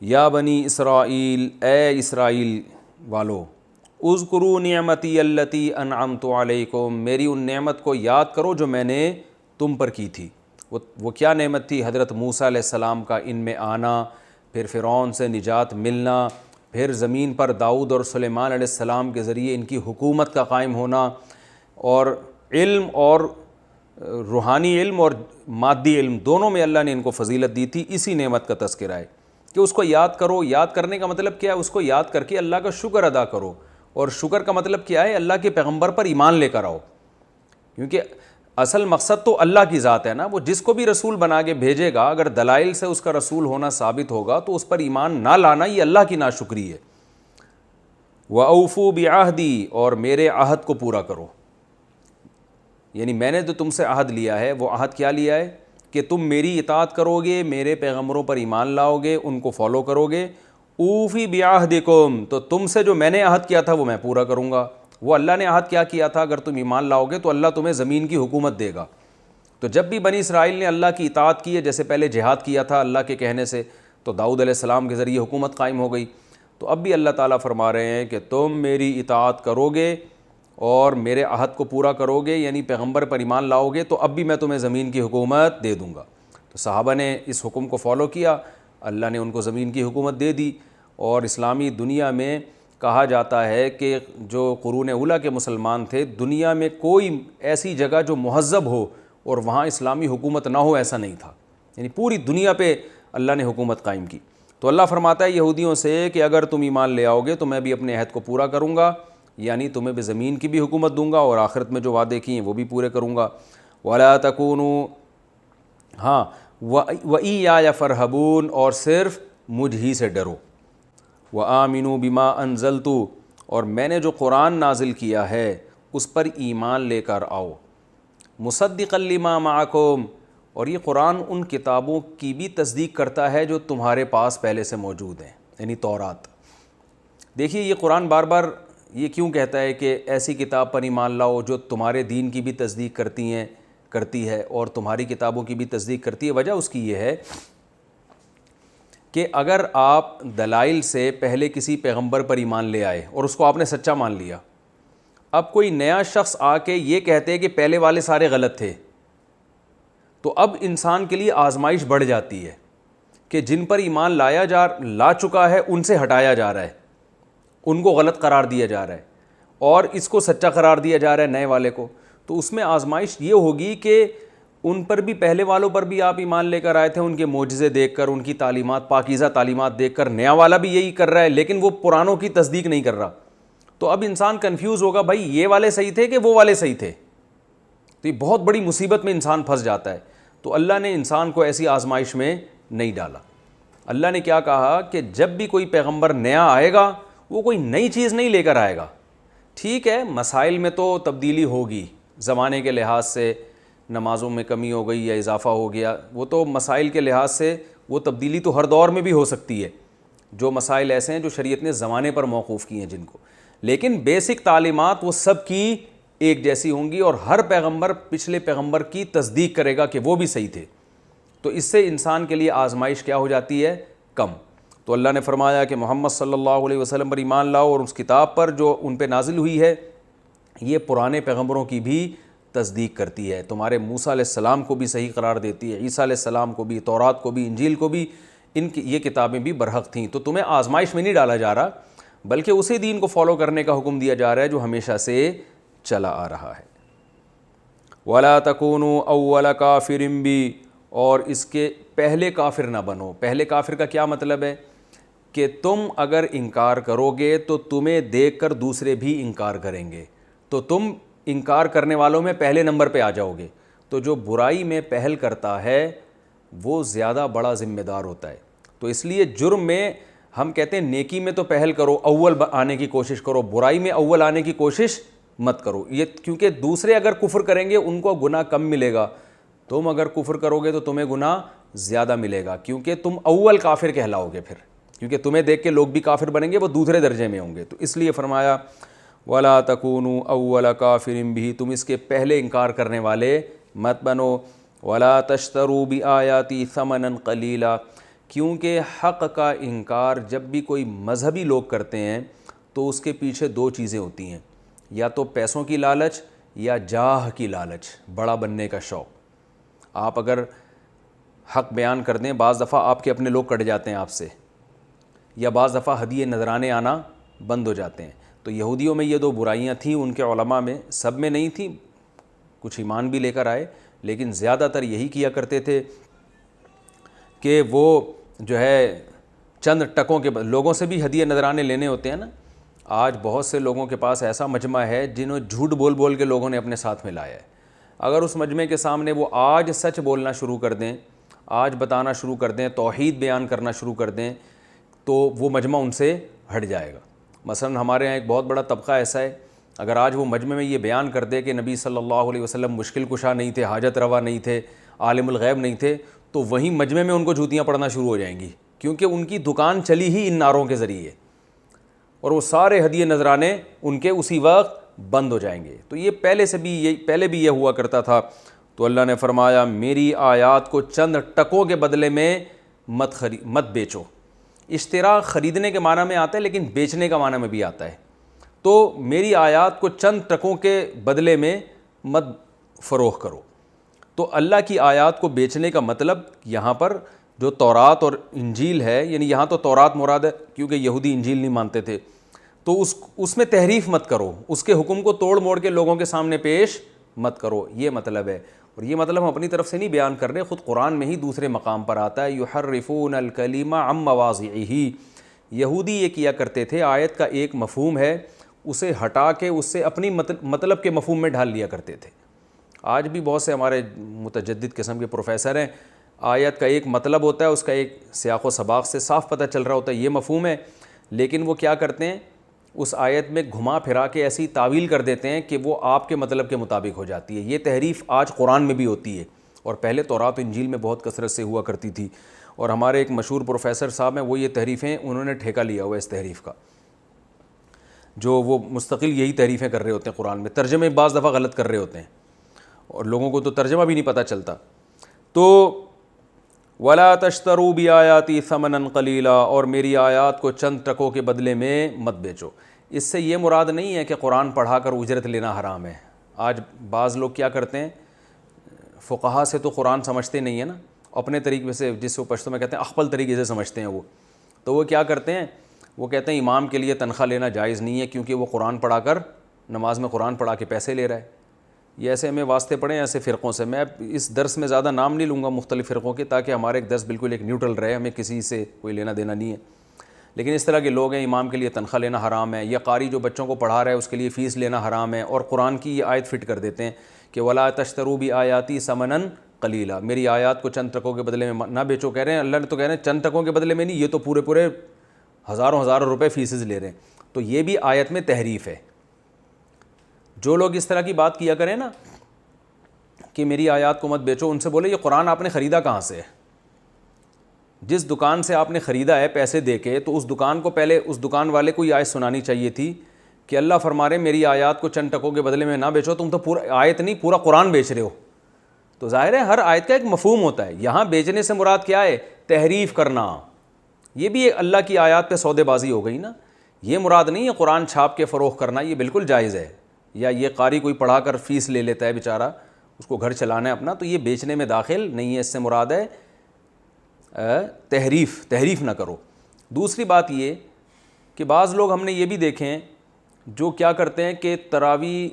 یا بنی اسرائیل، اے اسرائیل والو، اذکروا نعمتی التی انعمت علیکم، میری ان نعمت کو یاد کرو جو میں نے تم پر کی تھی۔ وہ کیا نعمت تھی؟ حضرت موسیٰ علیہ السلام کا ان میں آنا، پھر فرعون سے نجات ملنا، پھر زمین پر داؤد اور سلیمان علیہ السلام کے ذریعے ان کی حکومت کا قائم ہونا، اور علم، اور روحانی علم اور مادی علم دونوں میں اللہ نے ان کو فضیلت دی تھی۔ اسی نعمت کا تذکرہ ہے کہ اس کو یاد کرو۔ یاد کرنے کا مطلب کیا ہے؟ اس کو یاد کر کے اللہ کا شکر ادا کرو، اور شکر کا مطلب کیا ہے؟ اللہ کے پیغمبر پر ایمان لے کر آؤ، کیونکہ اصل مقصد تو اللہ کی ذات ہے نا، وہ جس کو بھی رسول بنا کے بھیجے گا اگر دلائل سے اس کا رسول ہونا ثابت ہوگا تو اس پر ایمان نہ لانا یہ اللہ کی ناشکری ہے۔ وَأَوْفُوا بِعَهْدِي، اور میرے عہد کو پورا کرو۔ یعنی میں نے جو تم سے عہد لیا ہے وہ عہد کیا لیا ہے کہ تم میری اطاعت کرو گے، میرے پیغمبروں پر ایمان لاؤ گے، ان کو فالو کرو گے، اوفی بعہدکم، تو تم سے جو میں نے عہد کیا تھا وہ میں پورا کروں گا۔ وہ اللہ نے عہد کیا کیا تھا، اگر تم ایمان لاؤ گے تو اللہ تمہیں زمین کی حکومت دے گا۔ تو جب بھی بنی اسرائیل نے اللہ کی اطاعت کی ہے، جیسے پہلے جہاد کیا تھا اللہ کے کہنے سے، تو داؤد علیہ السلام کے ذریعے حکومت قائم ہو گئی، تو اب بھی اللہ تعالیٰ فرما رہے ہیں کہ تم میری اطاعت کرو گے اور میرے عہد کو پورا کرو گے، یعنی پیغمبر پر ایمان لاؤ گے، تو اب بھی میں تمہیں زمین کی حکومت دے دوں گا۔ تو صحابہ نے اس حکم کو فالو کیا، اللہ نے ان کو زمین کی حکومت دے دی۔ اور اسلامی دنیا میں کہا جاتا ہے کہ جو قرون اولیٰ کے مسلمان تھے، دنیا میں کوئی ایسی جگہ جو مہذب ہو اور وہاں اسلامی حکومت نہ ہو ایسا نہیں تھا، یعنی پوری دنیا پہ اللہ نے حکومت قائم کی۔ تو اللہ فرماتا ہے یہودیوں سے کہ اگر تم ایمان لے آؤ گے تو میں بھی اپنے عہد کو پورا کروں گا، یعنی تمہیں بھی زمین کی بھی حکومت دوں گا اور آخرت میں جو وعدے کیے ہیں وہ بھی پورے کروں گا۔ وَلَا تَكُونُوا، ہاں، وَإِيَّايَ فَارْهَبُونَ، اور صرف مجھ ہی سے ڈرو۔ وَآمِنُوا بِمَا أَنزَلْتُ، اور میں نے جو قرآن نازل کیا ہے اس پر ایمان لے کر آؤ۔ مُصَدِّقًا لِمَا مَعَكُمْ، اور یہ قرآن ان کتابوں کی بھی تصدیق کرتا ہے جو تمہارے پاس پہلے سے موجود ہیں، یعنی تورات۔ دیکھیے یہ قرآن بار بار یہ کیوں کہتا ہے کہ ایسی کتاب پر ایمان لاؤ جو تمہارے دین کی بھی تصدیق کرتی ہے اور تمہاری کتابوں کی بھی تصدیق کرتی ہے؟ وجہ اس کی یہ ہے کہ اگر آپ دلائل سے پہلے کسی پیغمبر پر ایمان لے آئے اور اس کو آپ نے سچا مان لیا، اب کوئی نیا شخص آ کے یہ کہتے کہ پہلے والے سارے غلط تھے، تو اب انسان کے لیے آزمائش بڑھ جاتی ہے کہ جن پر ایمان لا چکا ہے ان سے ہٹایا جا رہا ہے، ان کو غلط قرار دیا جا رہا ہے اور اس کو سچا قرار دیا جا رہا ہے نئے والے کو۔ تو اس میں آزمائش یہ ہوگی کہ ان پر بھی، پہلے والوں پر بھی آپ ایمان لے کر آئے تھے، ان کے معجزے دیکھ کر، ان کی تعلیمات، پاکیزہ تعلیمات دیکھ کر، نیا والا بھی یہی کر رہا ہے لیکن وہ پرانوں کی تصدیق نہیں کر رہا، تو اب انسان کنفیوز ہوگا بھائی یہ والے صحیح تھے کہ وہ والے صحیح تھے، تو یہ بہت بڑی مصیبت میں انسان پھنس جاتا ہے۔ تو اللہ نے انسان کو ایسی آزمائش میں نہیں ڈالا۔ اللہ نے کیا کہا کہ جب بھی کوئی پیغمبر نیا آئے گا وہ کوئی نئی چیز نہیں لے کر آئے گا، ٹھیک ہے مسائل میں تو تبدیلی ہوگی، زمانے کے لحاظ سے نمازوں میں کمی ہو گئی یا اضافہ ہو گیا، وہ تو مسائل کے لحاظ سے وہ تبدیلی تو ہر دور میں بھی ہو سکتی ہے، جو مسائل ایسے ہیں جو شریعت نے زمانے پر موقوف کی ہیں جن کو، لیکن بیسک تعلیمات وہ سب کی ایک جیسی ہوں گی اور ہر پیغمبر پچھلے پیغمبر کی تصدیق کرے گا کہ وہ بھی صحیح تھے۔ تو اس سے انسان کے لیے آزمائش کیا ہو جاتی ہے؟ کم۔ تو اللہ نے فرمایا کہ محمد صلی اللہ علیہ وسلم پر ایمان لاؤ اور اس کتاب پر جو ان پہ نازل ہوئی ہے یہ پرانے پیغمبروں کی بھی تصدیق کرتی ہے، تمہارے موسیٰ علیہ السلام کو بھی صحیح قرار دیتی ہے، عیسیٰ علیہ السلام کو بھی، تورات کو بھی، انجیل کو بھی، یہ کتابیں بھی برحق تھیں۔ تو تمہیں آزمائش میں نہیں ڈالا جا رہا بلکہ اسی دین کو فالو کرنے کا حکم دیا جا رہا ہے جو ہمیشہ سے چلا آ رہا ہے۔ وَلَا تَكُونُوا أَوَّلَ كَافِرٍ بِهِ، اور اس کے پہلے کافر نہ بنو۔ پہلے کافر کا کیا مطلب ہے؟ کہ تم اگر انکار کرو گے تو تمہیں دیکھ کر دوسرے بھی انکار کریں گے، تو تم انکار کرنے والوں میں پہلے نمبر پہ آ جاؤ گے۔ تو جو برائی میں پہل کرتا ہے وہ زیادہ بڑا ذمہ دار ہوتا ہے۔ تو اس لیے جرم میں ہم کہتے ہیں نیکی میں تو پہل کرو، اول آنے کی کوشش کرو، برائی میں اول آنے کی کوشش مت کرو، یہ کیونکہ دوسرے اگر کفر کریں گے ان کو گناہ کم ملے گا، تم اگر کفر کرو گے تو تمہیں گناہ زیادہ ملے گا، کیونکہ تم اول کافر کہلاؤ گے پھر، کیونکہ تمہیں دیکھ کے لوگ بھی کافر بنیں گے، وہ دوسرے درجے میں ہوں گے۔ تو اس لیے فرمایا وَلَا تَكُونُوا أَوَّلَ كَافِرٍ بِهِ، تم اس کے پہلے انکار کرنے والے مت بنو۔ وَلَا تَشْتَرُوا بِآيَاتِي ثَمَنًا قَلِيلًا، کیونکہ حق کا انکار جب بھی کوئی مذہبی لوگ کرتے ہیں تو اس کے پیچھے دو چیزیں ہوتی ہیں، یا تو پیسوں کی لالچ یا جاہ کی لالچ، بڑا بننے کا شوق۔ آپ اگر حق بیان کر دیں، بعض دفعہ آپ کے اپنے لوگ کٹ جاتے ہیں آپ سے، یا بعض دفعہ ہدیے نذرانے آنا بند ہو جاتے ہیں۔ تو یہودیوں میں یہ دو برائیاں تھیں، ان کے علماء میں، سب میں نہیں تھیں، کچھ ایمان بھی لے کر آئے، لیکن زیادہ تر یہی کیا کرتے تھے کہ وہ جو ہے چند ٹکوں کے لوگوں سے بھی ہدیے نذرانے لینے ہوتے ہیں نا۔ آج بہت سے لوگوں کے پاس ایسا مجمع ہے جنہوں جھوٹ بول بول کے لوگوں نے اپنے ساتھ میں لایا ہے، اگر اس مجمع کے سامنے وہ آج سچ بولنا شروع کر دیں، آج بتانا شروع کر دیں، توحید بیان کرنا شروع کر دیں، تو وہ مجمع ان سے ہٹ جائے گا۔ مثلا ہمارے یہاں ایک بہت بڑا طبقہ ایسا ہے اگر آج وہ مجمع میں یہ بیان کر دے کہ نبی صلی اللہ علیہ وسلم مشکل کشا نہیں تھے، حاجت روا نہیں تھے، عالم الغیب نہیں تھے، تو وہیں مجمع میں ان کو جوتیاں پڑنا شروع ہو جائیں گی، کیونکہ ان کی دکان چلی ہی ان نعروں کے ذریعے، اور وہ سارے ہدیے نذرانے ان کے اسی وقت بند ہو جائیں گے۔ تو یہ پہلے بھی یہ ہوا کرتا تھا۔ تو اللہ نے فرمایا میری آیات کو چند ٹکوں کے بدلے میں مت بیچو۔ اشترا خریدنے کے معنی میں آتا ہے، لیکن بیچنے کا معنی میں بھی آتا ہے۔ تو میری آیات کو چند ٹکوں کے بدلے میں مت فروخت کرو۔ تو اللہ کی آیات کو بیچنے کا مطلب یہاں پر جو تورات اور انجیل ہے، یعنی یہاں تو تورات مراد ہے کیونکہ یہودی انجیل نہیں مانتے تھے، تو اس میں تحریف مت کرو، اس کے حکم کو توڑ موڑ کے لوگوں کے سامنے پیش مت کرو، یہ مطلب ہے۔ اور یہ مطلب ہم اپنی طرف سے نہیں بیان کر رہے، خود قرآن میں ہی دوسرے مقام پر آتا ہے، یحرفون الکلم عن مواضعہ۔ یہودی یہ کیا کرتے تھے، آیت کا ایک مفہوم ہے اسے ہٹا کے اس سے اپنی مطلب کے مفہوم میں ڈھال لیا کرتے تھے۔ آج بھی بہت سے ہمارے متجدد قسم کے پروفیسر ہیں، آیت کا ایک مطلب ہوتا ہے، اس کا ایک سیاق و سباق سے صاف پتہ چل رہا ہوتا ہے یہ مفہوم ہے، لیکن وہ کیا کرتے ہیں، اس آیت میں گھما پھرا کے ایسی تعویل کر دیتے ہیں کہ وہ آپ کے مطلب کے مطابق ہو جاتی ہے۔ یہ تحریف آج قرآن میں بھی ہوتی ہے، اور پہلے تورات و انجیل میں بہت کثرت سے ہوا کرتی تھی۔ اور ہمارے ایک مشہور پروفیسر صاحب ہیں، وہ یہ تحریفیں انہوں نے ٹھیکہ لیا ہوا ہے اس تحریف کا، جو وہ مستقل یہی تحریفیں کر رہے ہوتے ہیں قرآن میں، ترجمے بعض دفعہ غلط کر رہے ہوتے ہیں اور لوگوں کو تو ترجمہ بھی نہیں پتہ چلتا۔ تو وَلَا تَشْتَرُوا بِآيَاتِي ثَمَنًا قَلِيلًا، اور میری آیات کو چند ٹکوں کے بدلے میں مت بیچو۔ اس سے یہ مراد نہیں ہے کہ قرآن پڑھا کر اجرت لینا حرام ہے۔ آج بعض لوگ کیا کرتے ہیں، فقہا سے تو قرآن سمجھتے نہیں ہیں نا، اپنے طریقے سے، جس کو پشتو میں کہتے ہیں اخپل طریقے سے سمجھتے ہیں وہ، تو وہ کیا کرتے ہیں، وہ کہتے ہیں امام کے لیے تنخواہ لینا جائز نہیں ہے کیونکہ وہ قرآن پڑھا کر نماز میں قرآن پڑھا کے پیسے لے رہا ہے۔ یہ ایسے ہمیں واسطے پڑے ہیں ایسے فرقوں سے۔ میں اس درس میں زیادہ نام نہیں لوں گا مختلف فرقوں کے، تاکہ ہمارے ایک درس بالکل ایک نیوٹرل رہے، ہمیں کسی سے کوئی لینا دینا نہیں ہے۔ لیکن اس طرح کے لوگ ہیں، امام کے لیے تنخواہ لینا حرام ہے، یا قاری جو بچوں کو پڑھا رہا ہے اس کے لیے فیس لینا حرام ہے، اور قرآن کی یہ آیت فٹ کر دیتے ہیں کہ وَلَا تَشْتَرُوا بِآيَاتِي ثَمَنًا قَلِيلًا، میری آیات کو چند ٹکوں کے بدلے میں نہ بیچو۔ کہہ رہے ہیں اللہ نے تو کہہ رہے ہیں چند ٹکوں کے بدلے میں نہیں، یہ تو پورے ہزاروں روپے فیسز لے رہے ہیں۔ تو یہ بھی آیت میں تحریف ہے۔ جو لوگ اس طرح کی بات کیا کریں نا کہ میری آیات کو مت بیچو، ان سے بولے یہ قرآن آپ نے خریدا کہاں سے ہے؟ جس دکان سے آپ نے خریدا ہے پیسے دے کے، تو اس دکان کو پہلے اس دکان والے کو یہ آیت سنانی چاہیے تھی کہ اللہ فرما رہے میری آیات کو چند ٹکوں کے بدلے میں نہ بیچو، تم تو پورا آیت نہیں پورا قرآن بیچ رہے ہو۔ تو ظاہر ہے ہر آیت کا ایک مفہوم ہوتا ہے، یہاں بیچنے سے مراد کیا ہے؟ تحریف کرنا۔ یہ بھی اللہ کی آیات پہ سودے بازی ہو گئی نا، یہ مراد نہیں ہے قرآن چھاپ کے فروخت کرنا، یہ بالکل جائز ہے۔ یا یہ قاری کوئی پڑھا کر فیس لے لیتا ہے بیچارہ، اس کو گھر چلانا ہے اپنا، تو یہ بیچنے میں داخل نہیں ہے، اس سے مراد ہے تحریف نہ کرو۔ دوسری بات یہ کہ بعض لوگ ہم نے یہ بھی دیکھے ہیں جو کیا کرتے ہیں کہ تراویح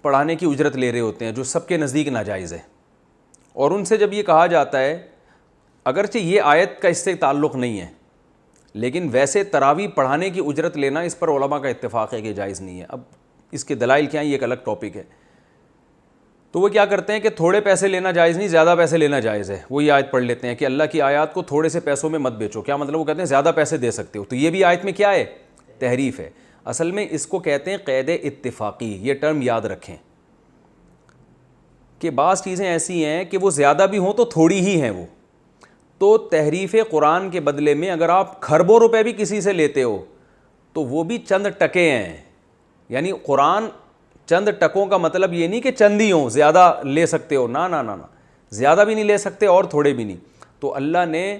پڑھانے کی اجرت لے رہے ہوتے ہیں، جو سب کے نزدیک ناجائز ہے، اور ان سے جب یہ کہا جاتا ہے، اگرچہ یہ آیت کا اس سے تعلق نہیں ہے، لیکن ویسے تراویح پڑھانے کی اجرت لینا اس پر علماء کا اتفاق ہے کہ جائز نہیں ہے۔ اب اس کے دلائل کیا ہیں یہ ایک الگ ٹاپک ہے۔ تو وہ کیا کرتے ہیں کہ تھوڑے پیسے لینا جائز نہیں، زیادہ پیسے لینا جائز ہے۔ وہ یہ آیت پڑھ لیتے ہیں کہ اللہ کی آیات کو تھوڑے سے پیسوں میں مت بیچو۔ کیا مطلب؟ وہ کہتے ہیں زیادہ پیسے دے سکتے ہو، تو یہ بھی آیت میں کیا ہے؟ تحریف ہے۔ اصل میں اس کو کہتے ہیں قید اتفاقی، یہ ٹرم یاد رکھیں کہ بعض چیزیں ایسی ہیں کہ وہ زیادہ بھی ہوں تو تھوڑی ہی ہیں وہ، تو تحریف قرآن کے بدلے میں اگر آپ کھربوں روپے بھی کسی سے لیتے ہو تو وہ بھی چند ٹکے ہیں۔ یعنی قرآن چند ٹکوں کا مطلب یہ نہیں کہ چند ہی ہوں، زیادہ لے سکتے ہو، نہ، زیادہ بھی نہیں لے سکتے اور تھوڑے بھی نہیں۔ تو اللہ نے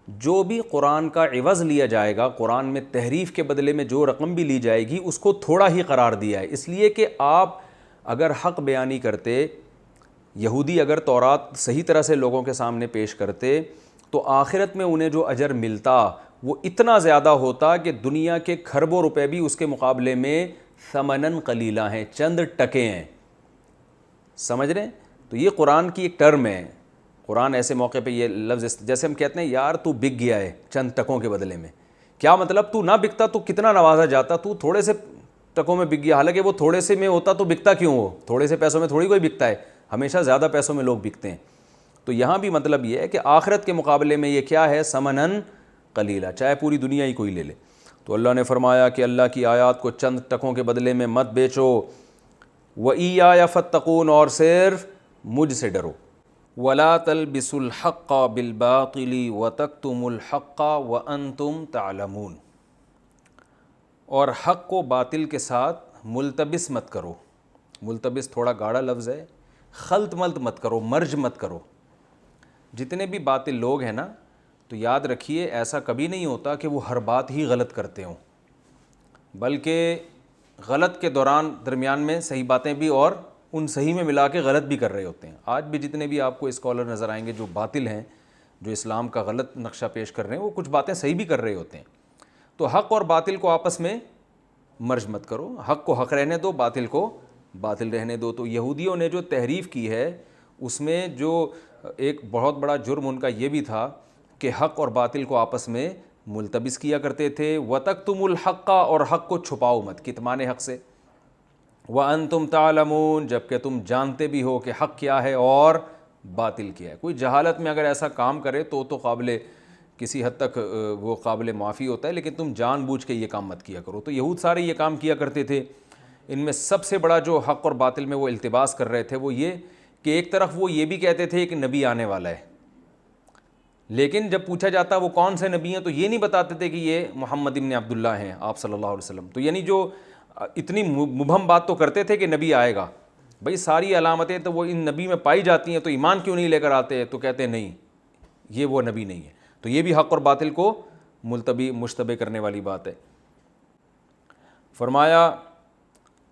جو بھی قرآن کا عوض لیا جائے گا، قرآن میں تحریف کے بدلے میں جو رقم بھی لی جائے گی، اس کو تھوڑا ہی قرار دیا ہے، اس لیے کہ آپ اگر حق بیانی کرتے، یہودی اگر تورات صحیح طرح سے لوگوں کے سامنے پیش کرتے، تو آخرت میں انہیں جو اجر ملتا وہ اتنا زیادہ ہوتا کہ دنیا کے کھربوں روپے بھی اس کے مقابلے میں ثمناً قلیلہ ہیں، چند ٹکے ہیں۔ سمجھ رہے ہیں؟ تو یہ قرآن کی ایک ٹرم ہے۔ قرآن ایسے موقع پہ یہ لفظ، جیسے ہم کہتے ہیں یار تو بک گیا ہے چند ٹکوں کے بدلے میں، کیا مطلب؟ تو نہ بکتا تو کتنا نوازا جاتا، تو تھوڑے سے ٹکوں میں بک گیا، حالانکہ وہ تھوڑے سے میں ہوتا تو بکتا کیوں ہو؟ تھوڑے سے پیسوں میں تھوڑی کوئی بکتا ہے، ہمیشہ زیادہ پیسوں میں لوگ بکتے ہیں۔ تو یہاں بھی مطلب یہ ہے کہ آخرت کے مقابلے میں یہ کیا ہے؟ ثمناً قلیلہ، چاہے پوری دنیا ہی کوئی لے لے۔ تو اللہ نے فرمایا کہ اللہ کی آیات کو چند ٹکوں کے بدلے میں مت بیچو، وَإِيَّايَ فَاتَّقُونَ، اور صرف مجھ سے ڈرو، وَلَا تَلْبِسُوا الْحَقَّ بِالْبَاطِلِ وَتَكْتُمُوا الْحَقَّ وَأَنْتُمْ تَعْلَمُونَ، اور حق کو باطل کے ساتھ ملتبس مت کرو۔ ملتبس تھوڑا گاڑا لفظ ہے، خلط ملط مت کرو، مرج مت کرو۔ جتنے بھی باطل لوگ ہیں نا، تو یاد رکھیے ایسا کبھی نہیں ہوتا کہ وہ ہر بات ہی غلط کرتے ہوں، بلکہ غلط کے درمیان میں صحیح باتیں بھی اور ان صحیح میں ملا کے غلط بھی کر رہے ہوتے ہیں۔ آج بھی جتنے بھی آپ کو اسکالر نظر آئیں گے جو باطل ہیں، جو اسلام کا غلط نقشہ پیش کر رہے ہیں، وہ کچھ باتیں صحیح بھی کر رہے ہوتے ہیں۔ تو حق اور باطل کو آپس میں مرج مت کرو، حق کو حق رہنے دو، باطل کو باطل رہنے دو۔ تو یہودیوں نے جو تحریف کی ہے، اس میں جو ایک بہت بڑا جرم ان کا یہ بھی تھا کہ حق اور باطل کو آپس میں ملتبس کیا کرتے تھے۔ وَتَكْتُمُوا الْحَقَّ، اور حق کو چھپاؤ مت، کتمان حق سے۔ وَأَنْتُمْ تَعْلَمُونَ، جبکہ تم جانتے بھی ہو کہ حق کیا ہے اور باطل کیا ہے۔ کوئی جہالت میں اگر ایسا کام کرے تو قابل کسی حد تک وہ قابل معافی ہوتا ہے، لیکن تم جان بوجھ کے یہ کام مت کیا کرو۔ تو یہود سارے یہ کام کیا کرتے تھے۔ ان میں سب سے بڑا جو حق اور باطل میں وہ التباس کر رہے تھے وہ یہ کہ ایک طرف وہ یہ بھی کہتے تھے کہ نبی آنے والا ہے، لیکن جب پوچھا جاتا وہ کون سے نبی ہیں تو یہ نہیں بتاتے تھے کہ یہ محمد ابن عبداللہ ہیں، آپ صلی اللہ علیہ وسلم۔ تو یعنی جو اتنی مبہم بات تو کرتے تھے کہ نبی آئے گا، بھئی ساری علامتیں تو وہ ان نبی میں پائی جاتی ہیں، تو ایمان کیوں نہیں لے کر آتے؟ تو کہتے نہیں، یہ وہ نبی نہیں ہے۔ تو یہ بھی حق اور باطل کو مشتبہ کرنے والی بات ہے۔ فرمایا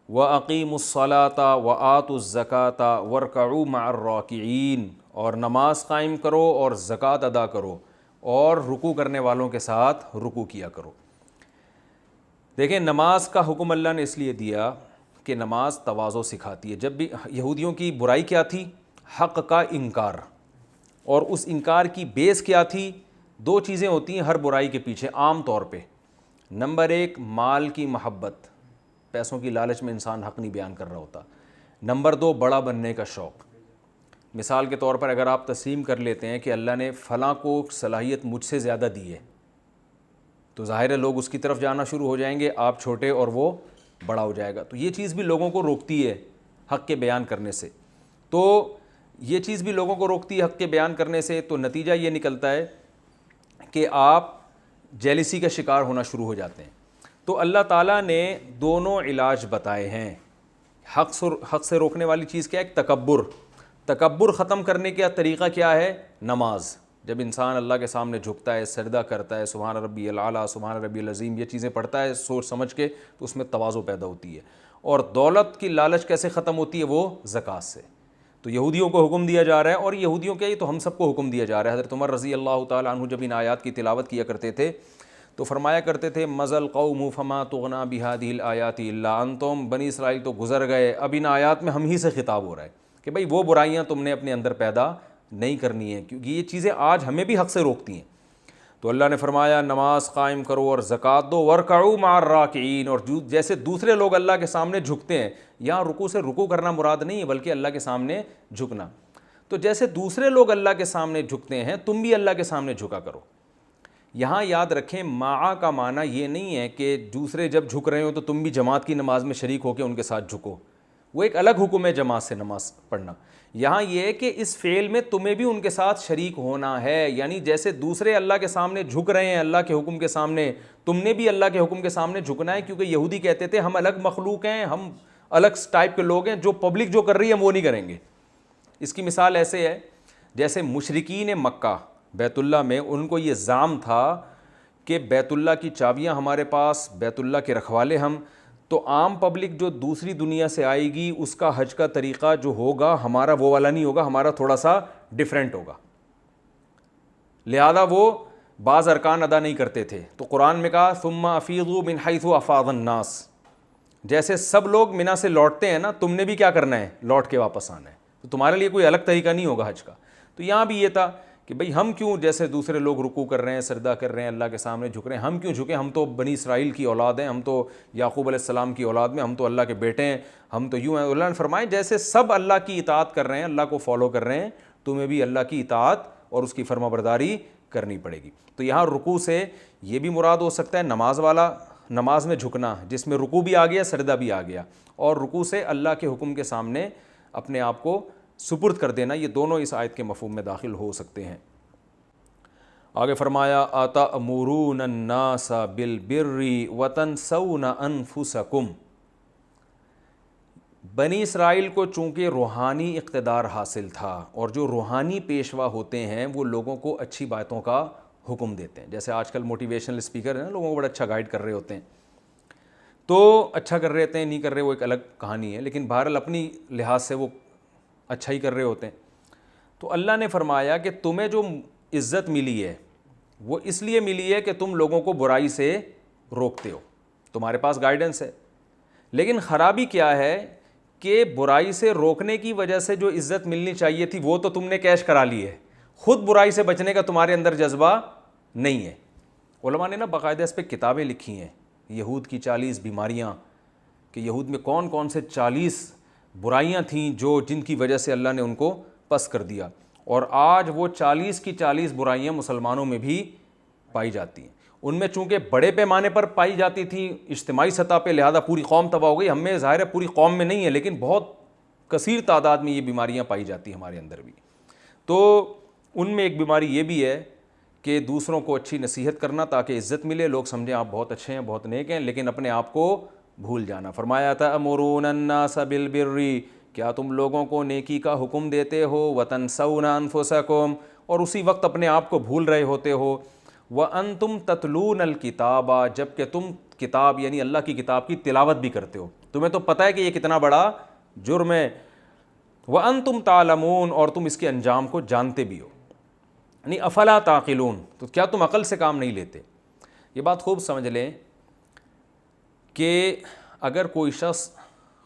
وَأَقِيمُوا الصَّلَاةَ وَآتُوا الزَّكَاةَ وَارْكَعُوا مَعَ الرَّاكِعِينَ، اور نماز قائم کرو اور زکوٰۃ ادا کرو اور رکوع کرنے والوں کے ساتھ رکوع کیا کرو۔ دیکھیں نماز کا حکم اللہ نے اس لیے دیا کہ نماز تواضع سکھاتی ہے۔ جب بھی یہودیوں کی برائی کیا تھی؟ حق کا انکار، اور اس انکار کی بیس کیا تھی؟ دو چیزیں ہوتی ہیں ہر برائی کے پیچھے عام طور پہ۔ نمبر ایک، مال کی محبت، پیسوں کی لالچ میں انسان حق نہیں بیان کر رہا ہوتا۔ نمبر دو، بڑا بننے کا شوق۔ مثال کے طور پر اگر آپ تسلیم کر لیتے ہیں کہ اللہ نے فلاں کو صلاحیت مجھ سے زیادہ دی ہے، تو ظاہر ہے لوگ اس کی طرف جانا شروع ہو جائیں گے، آپ چھوٹے اور وہ بڑا ہو جائے گا۔ تو یہ چیز بھی لوگوں کو روکتی ہے حق کے بیان کرنے سے۔ تو یہ چیز بھی لوگوں کو روکتی ہے حق کے بیان کرنے سے، تو نتیجہ یہ نکلتا ہے کہ آپ جیلسی کا شکار ہونا شروع ہو جاتے ہیں۔ تو اللہ تعالیٰ نے دونوں علاج بتائے ہیں۔ حق سے روکنے والی چیز کیا ہے؟ تکبر۔ تکبر ختم کرنے کا طریقہ کیا ہے؟ نماز۔ جب انسان اللہ کے سامنے جھکتا ہے، سجدہ کرتا ہے، سبحان ربی الاعلیٰ، سبحان ربی العظیم، یہ چیزیں پڑھتا ہے سوچ سمجھ کے، تو اس میں تواضع پیدا ہوتی ہے۔ اور دولت کی لالچ کیسے ختم ہوتی ہے؟ وہ زکوٰۃ سے۔ تو یہودیوں کو حکم دیا جا رہا ہے، اور یہودیوں کے ہی تو ہم سب کو حکم دیا جا رہا ہے۔ حضرت عمر رضی اللہ تعالیٰ عنہ جب ان آیات کی تلاوت کیا کرتے تھے تو فرمایا کرتے تھے مَضَى الْقَوْمُ فَمَا تُغْنَىٰ بِهَٰذِهِ الْآيَاتِ إِلَّا أَنْتُمْ، بنی اسرائیل تو گزر گئے، اب ان آیات میں ہم ہی سے خطاب ہو رہا ہے کہ بھئی وہ برائیاں تم نے اپنے اندر پیدا نہیں کرنی ہیں، کیونکہ یہ چیزیں آج ہمیں بھی حق سے روکتی ہیں۔ تو اللہ نے فرمایا نماز قائم کرو اور زکوٰۃ دو، وَارْكَعُوا مَعَ الرَّاكِعِينَ، اور جیسے دوسرے لوگ اللہ کے سامنے جھکتے ہیں، یہاں رکوع سے رکوع کرنا مراد نہیں ہے بلکہ اللہ کے سامنے جھکنا۔ تو جیسے دوسرے لوگ اللہ کے سامنے جھکتے ہیں، تم بھی اللہ کے سامنے جھکا کرو۔ یہاں یاد رکھیں مع کا معنی یہ نہیں ہے کہ دوسرے جب جھک رہے ہو تو تم بھی جماعت کی نماز میں شریک ہو کے ان کے ساتھ جھکو، وہ ایک الگ حکم ہے جماعت سے نماز پڑھنا۔ یہاں یہ ہے کہ اس فعل میں تمہیں بھی ان کے ساتھ شریک ہونا ہے، یعنی جیسے دوسرے اللہ کے سامنے جھک رہے ہیں اللہ کے حکم کے سامنے، تم نے بھی اللہ کے حکم کے سامنے جھکنا ہے۔ کیونکہ یہودی کہتے تھے ہم الگ مخلوق ہیں، ہم الگ ٹائپ کے لوگ ہیں، جو پبلک جو کر رہی ہے ہم وہ نہیں کریں گے۔ اس کی مثال ایسے ہے جیسے مشرکین مکہ بیت اللہ میں ان کو یہ زعم تھا کہ بیت اللہ کی چابیاں ہمارے پاس، بیت اللہ کے رکھوالے ہم، تو عام پبلک جو دوسری دنیا سے آئے گی اس کا حج کا طریقہ جو ہوگا ہمارا وہ والا نہیں ہوگا، ہمارا تھوڑا سا ڈیفرنٹ ہوگا، لہذا وہ بعض ارکان ادا نہیں کرتے تھے۔ تو قرآن میں کہا ثم افیضوا من حیث افاض الناس، جیسے سب لوگ منہ سے لوٹتے ہیں نا، تم نے بھی کیا کرنا ہے؟ لوٹ کے واپس آنا ہے۔ تو تمہارے لیے کوئی الگ طریقہ نہیں ہوگا حج کا۔ تو یہاں بھی یہ تھا کہ بھئی ہم کیوں جیسے دوسرے لوگ رکوع کر رہے ہیں، سجدہ کر رہے ہیں، اللہ کے سامنے جھک رہے ہیں، ہم کیوں جھکیں؟ ہم تو بنی اسرائیل کی اولاد ہیں، ہم تو یعقوب علیہ السلام کی اولاد میں، ہم تو اللہ کے بیٹے ہیں، ہم تو یوں ہیں۔ اللہ نے فرمایا جیسے سب اللہ کی اطاعت کر رہے ہیں، اللہ کو فالو کر رہے ہیں، تمہیں بھی اللہ کی اطاعت اور اس کی فرما برداری کرنی پڑے گی. تو یہاں رکوع سے یہ بھی مراد ہو سکتا ہے نماز والا نماز میں جھکنا جس میں رکوع بھی آ گیا سجدہ بھی آ گیا, اور رکوع سے اللہ کے حکم کے سامنے اپنے آپ کو سپرد کر دینا, یہ دونوں اس آیت کے مفہوم میں داخل ہو سکتے ہیں. آگے فرمایا اتأمرون الناس بالبر وتنسون انفسکم. بنی اسرائیل کو چونکہ روحانی اقتدار حاصل تھا, اور جو روحانی پیشوا ہوتے ہیں وہ لوگوں کو اچھی باتوں کا حکم دیتے ہیں. جیسے آج کل موٹیویشنل اسپیکر ہیں نا, لوگوں کو بڑا اچھا گائیڈ کر رہے ہوتے ہیں, تو اچھا کر رہے ہوتے ہیں نہیں کر رہے وہ ایک الگ کہانی ہے, لیکن بہرحال اپنی لحاظ سے وہ اچھا ہی کر رہے ہوتے ہیں. تو اللہ نے فرمایا کہ تمہیں جو عزت ملی ہے وہ اس لیے ملی ہے کہ تم لوگوں کو برائی سے روکتے ہو, تمہارے پاس گائیڈنس ہے. لیکن خرابی کیا ہے کہ برائی سے روکنے کی وجہ سے جو عزت ملنی چاہیے تھی وہ تو تم نے کیش کرا لی ہے, خود برائی سے بچنے کا تمہارے اندر جذبہ نہیں ہے. علماء نے نا باقاعدہ اس پہ کتابیں لکھی ہیں, یہود کی 40 بیماریاں, کہ یہود میں کون کون سے 40 برائیاں تھیں جن کی وجہ سے اللہ نے ان کو پس کر دیا, اور آج وہ 40 کی 40 برائیاں مسلمانوں میں بھی پائی جاتی ہیں. ان میں چونکہ بڑے پیمانے پر پائی جاتی تھیں اجتماعی سطح پہ, لہذا پوری قوم تباہ ہو گئی. ہم میں ظاہر ہے پوری قوم میں نہیں ہے, لیکن بہت کثیر تعداد میں یہ بیماریاں پائی جاتی ہیں ہمارے اندر بھی. تو ان میں ایک بیماری یہ بھی ہے کہ دوسروں کو اچھی نصیحت کرنا تاکہ عزت ملے, لوگ سمجھیں آپ بہت اچھے ہیں بہت نیک ہیں, لیکن اپنے آپ کو بھول جانا. فرمایا تأمرون الناس بالبر, کیا تم لوگوں کو نیکی کا حکم دیتے ہو, وتنسون انفسکم, اور اسی وقت اپنے آپ کو بھول رہے ہوتے ہو, وانتم تتلون الکتاب, جب کہ تم کتاب یعنی اللہ کی کتاب کی تلاوت بھی کرتے ہو. تمہیں تو پتہ ہے کہ یہ کتنا بڑا جرم ہے. وانتم تعلمون, اور تم اس کے انجام کو جانتے بھی ہو. یعنی افلا تعقلون, تو کیا تم عقل سے کام نہیں لیتے. یہ بات خوب سمجھ لیں کہ اگر کوئی شخص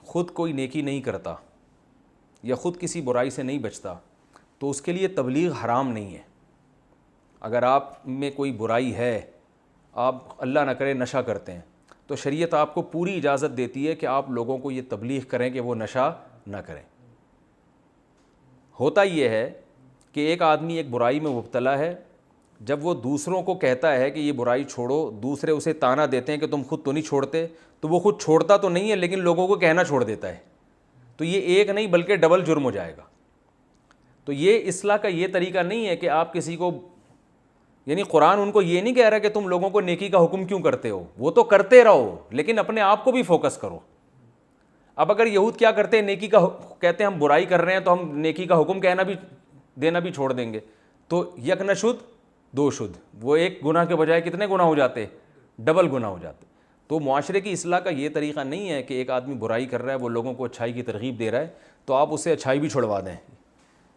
خود کوئی نیکی نہیں کرتا یا خود کسی برائی سے نہیں بچتا تو اس کے لیے تبلیغ حرام نہیں ہے. اگر آپ میں کوئی برائی ہے, آپ اللہ نہ کرے نشہ کرتے ہیں, تو شریعت آپ کو پوری اجازت دیتی ہے کہ آپ لوگوں کو یہ تبلیغ کریں کہ وہ نشہ نہ کریں. ہوتا یہ ہے کہ ایک آدمی ایک برائی میں مبتلا ہے, جب وہ دوسروں کو کہتا ہے کہ یہ برائی چھوڑو, دوسرے اسے طعنہ دیتے ہیں کہ تم خود تو نہیں چھوڑتے, تو وہ خود چھوڑتا تو نہیں ہے لیکن لوگوں کو کہنا چھوڑ دیتا ہے, تو یہ ایک نہیں بلکہ ڈبل جرم ہو جائے گا. تو یہ اصلاح کا یہ طریقہ نہیں ہے کہ آپ کسی کو, یعنی قرآن ان کو یہ نہیں کہہ رہا کہ تم لوگوں کو نیکی کا حکم کیوں کرتے ہو, وہ تو کرتے رہو لیکن اپنے آپ کو بھی فوکس کرو. اب اگر یہود کیا کرتے ہیں, نیکی کا کہتے ہیں ہم برائی کر رہے ہیں تو ہم نیکی کا حکم کہنا بھی دینا بھی چھوڑ دیں گے, تو یک نہ شد دو شد, وہ ایک گناہ کے بجائے کتنے گناہ ہو جاتے, ڈبل گناہ ہو جاتے. تو معاشرے کی اصلاح کا یہ طریقہ نہیں ہے کہ ایک آدمی برائی کر رہا ہے, وہ لوگوں کو اچھائی کی ترغیب دے رہا ہے تو آپ اسے اچھائی بھی چھڑوا دیں,